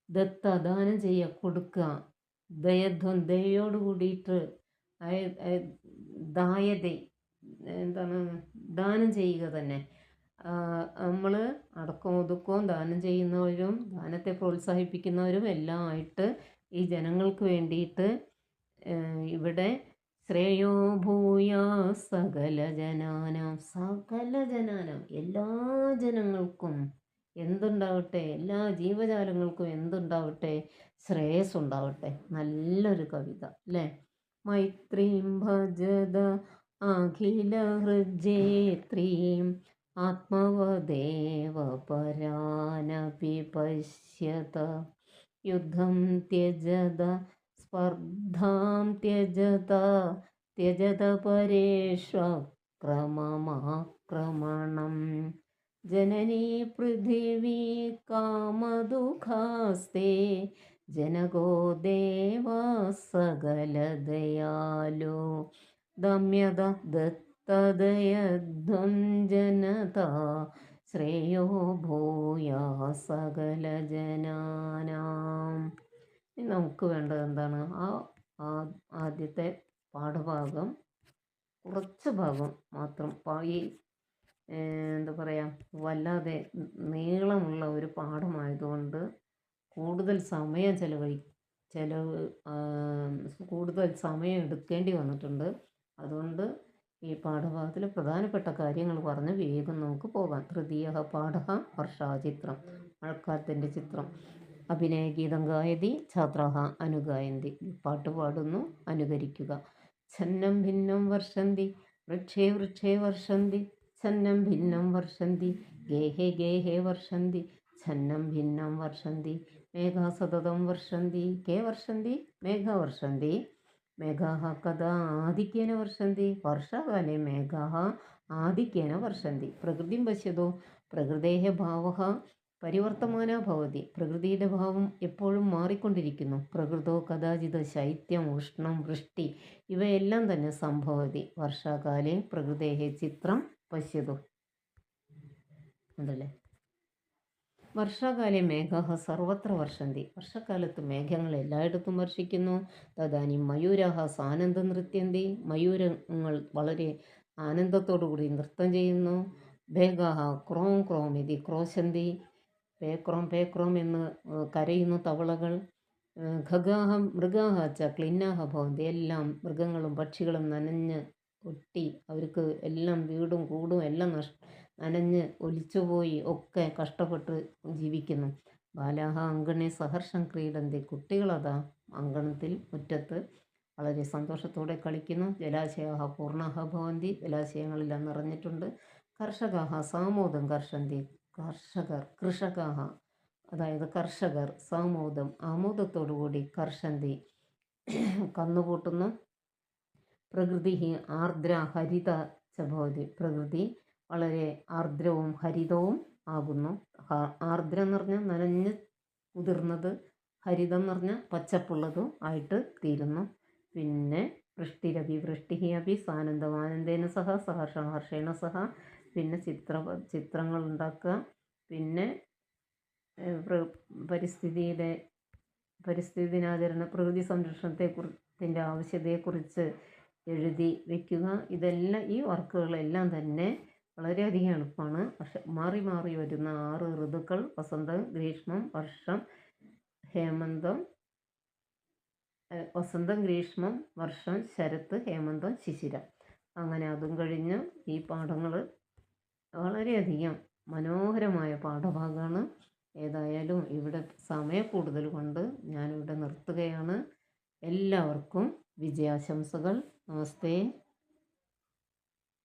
ദത്ത, ദാനം ചെയ്യുക, കൊടുക്കുക. ദയധ്വം, ദയോട് കൂടിയിട്ട്, ദായത എന്താണ്, ദാനം ചെയ്യുക തന്നെ. നമ്മൾ അടക്കവും ഒതുക്കവും ദാനം ചെയ്യുന്നവരും ദാനത്തെ പ്രോത്സാഹിപ്പിക്കുന്നവരും എല്ലാം ആയിട്ട് ഈ ജനങ്ങൾക്ക് വേണ്ടിയിട്ട് ഇവിടെ ശ്രേയോ ഭൂയാ സകലജനാനാം. സകലജനാനാം, എല്ലാ ജനങ്ങൾക്കും എന്തുണ്ടാവട്ടെ, എല്ലാ ജീവജാലങ്ങൾക്കും എന്തുണ്ടാവട്ടെ, ശ്രേയസ് ഉണ്ടാവട്ടെ. നല്ലൊരു കവിത അല്ലേ. മൈത്രീം ഭജത അഖിലഹൃജ്യേത്രീം ആത്മവദേവ പരാനപി പശ്യത. യുദ്ധം ത്യജത സ്പർദ്ധാം ത്യജത ത്യജത പരേഷക്രമമാക്രമണം. ജനനീ പൃഥിവീ കാമദുഘാസ്തേ ജനകോ ദേവ സകലദയാലോ. ദമ്യത ദത്തദയധ്വം ജനതാ ശ്രേയോ ഭൂയാ സകലജനാനാം. നമുക്ക് വേണ്ടത് എന്താണ്? ആദ്യത്തെ പാഠഭാഗം കുറച്ച് ഭാഗം മാത്രം. ഈ എന്താ പറയുക, വല്ലാതെ നീളമുള്ള ഒരു പാഠമായതുകൊണ്ട് കൂടുതൽ സമയം കൂടുതൽ സമയം എടുക്കേണ്ടി വന്നിട്ടുണ്ട്. അതുകൊണ്ട് ഈ പാഠഭാഗത്തിൽ പ്രധാനപ്പെട്ട കാര്യങ്ങൾ പറഞ്ഞ് വേഗം നമുക്ക് പോകാം. തൃതീയ പാഠഃ വർഷാചിത്രം, മഴക്കാലത്തിൻ്റെ ചിത്രം. അഭിനയഗീതം ഗായതി ഛാത്രാः അനുഗായന്തി. പാട്ട് പാടുന്നു, അനുകരിക്കുക. ഛന്നം ഭിന്നം വർഷന്തി വൃക്ഷേ വൃക്ഷേ വർഷന്തി ഛന്നം ഭിന്നം വർഷന്തി ഗേഹേ ഗേഹേ വർഷന്തി ഛന്നം ഭിന്നം വർഷന്തി മേഘാ സതതം വർഷന്തി കേ വർഷന്തി മേഘാ വർഷന്തി മേഘാः കഥാ ആധിക്യേന വർഷന്തി വർഷാകാലേ മേഘാः ആധിക്യേന വർഷന്തി. പ്രകൃതിം പശ്യതോ പ്രകൃതേः ഭാവः പരിവർത്തമാന ഭവതി. പ്രകൃതിയുടെ ഭാവം എപ്പോഴും മാറിക്കൊണ്ടിരിക്കുന്നു. പ്രകൃതോ കഥാചിത ശൈത്യം ഉഷ്ണം വൃഷ്ടി ഇവയെല്ലാം തന്നെ സംഭവതി. വർഷാകാലേ പ്രകൃതേः ചിത്രം പശ്യതു. അതല്ലേ വർഷാകാലേ മേഘാः സർവത്ര വർഷന്തി. വർഷക്കാലത്ത് മേഘങ്ങൾ എല്ലായിടത്തും വർഷിക്കുന്നു. തദാനീം മയൂരാः സാനന്ദം നൃത്യന്തി. മയൂരങ്ങൾ വളരെ ആനന്ദത്തോടുകൂടി നൃത്തം ചെയ്യുന്നു. ഭേഗാः ക്രോം ക്രോം ഇതി ക്രോശന്തി. പേക്രോം പേക്രോം എന്ന് കരയുന്നു തവളകൾ. ഖഗാഹ മൃഗാഹ ച ക്ലിന്നാഹ ഭവന്തി. എല്ലാം മൃഗങ്ങളും പക്ഷികളും നനഞ്ഞ് ഒട്ടി അവർക്ക് എല്ലാം വീടും കൂടും എല്ലാം നനഞ്ഞ് ഒലിച്ചുപോയി ഒക്കെ കഷ്ടപ്പെട്ട് ജീവിക്കുന്നു. ബാലാഹ അങ്കണെ സഹർഷം ക്രീഡന്തി. കുട്ടികളതാ അങ്കണത്തിൽ മുറ്റത്ത് വളരെ സന്തോഷത്തോടെ കളിക്കുന്നു. ജലാശയാഹ പൂർണ്ണാഹ ഭവന്തി. ജലാശയങ്ങളെല്ലാം നിറഞ്ഞിട്ടുണ്ട്. കർഷകാഹ സാമോദം കർഷന്തി. കൃഷകാഹ അതായത് കർഷകർ സാമോദം ആമോദത്തോടുകൂടി കർഷന്തി കന്നുകൂട്ടുന്നു. പ്രകൃതി ആർദ്ര ഹരിത ചഭവതി. പ്രകൃതി വളരെ ആർദ്രവും ഹരിതവും ആകുന്നു. ആർദ്രം എന്ന് പറഞ്ഞാൽ നനഞ്ഞ് കുതിർന്നത്, ഹരിതം എന്ന് പറഞ്ഞാൽ പച്ചപ്പുള്ളതും ആയിട്ട് തീരുന്നു. പിന്നെ വൃഷ്ടിരപി വൃഷ്ടി അപി സാനന്ദം ആനന്ദേന സഹ സഹർഷം ഹർഷേണ സഹ. പിന്നെ ചിത്രങ്ങൾ ഉണ്ടാക്കുക. പിന്നെ പരിസ്ഥിതി ദിനാചരണ പ്രകൃതി സംരക്ഷണത്തിൻ്റെ ആവശ്യകതയെക്കുറിച്ച് എഴുതി വയ്ക്കുക. ഇതെല്ലാം ഈ വർക്കുകളെല്ലാം തന്നെ വളരെയധികം എളുപ്പമാണ്. പക്ഷെ മാറി മാറി വരുന്ന 6 ഋതുക്കൾ വസന്തം ഗ്രീഷ്മം വർഷം ഹേമന്തം വസന്തം ഗ്രീഷ്മം വർഷം ശരത്ത് ഹേമന്തം ശിശിരം. അങ്ങനെ അതും കഴിഞ്ഞ് ഈ പാഠങ്ങൾ വളരെയധികം മനോഹരമായ പാഠഭാഗമാണ്. ഏതായാലും ഇവിടെ സമയക്കൂടുതൽ കൊണ്ട് ഞാനിവിടെ നിർത്തുകയാണ്. എല്ലാവർക്കും വിജയാശംസകൾ. നമസ്തേ.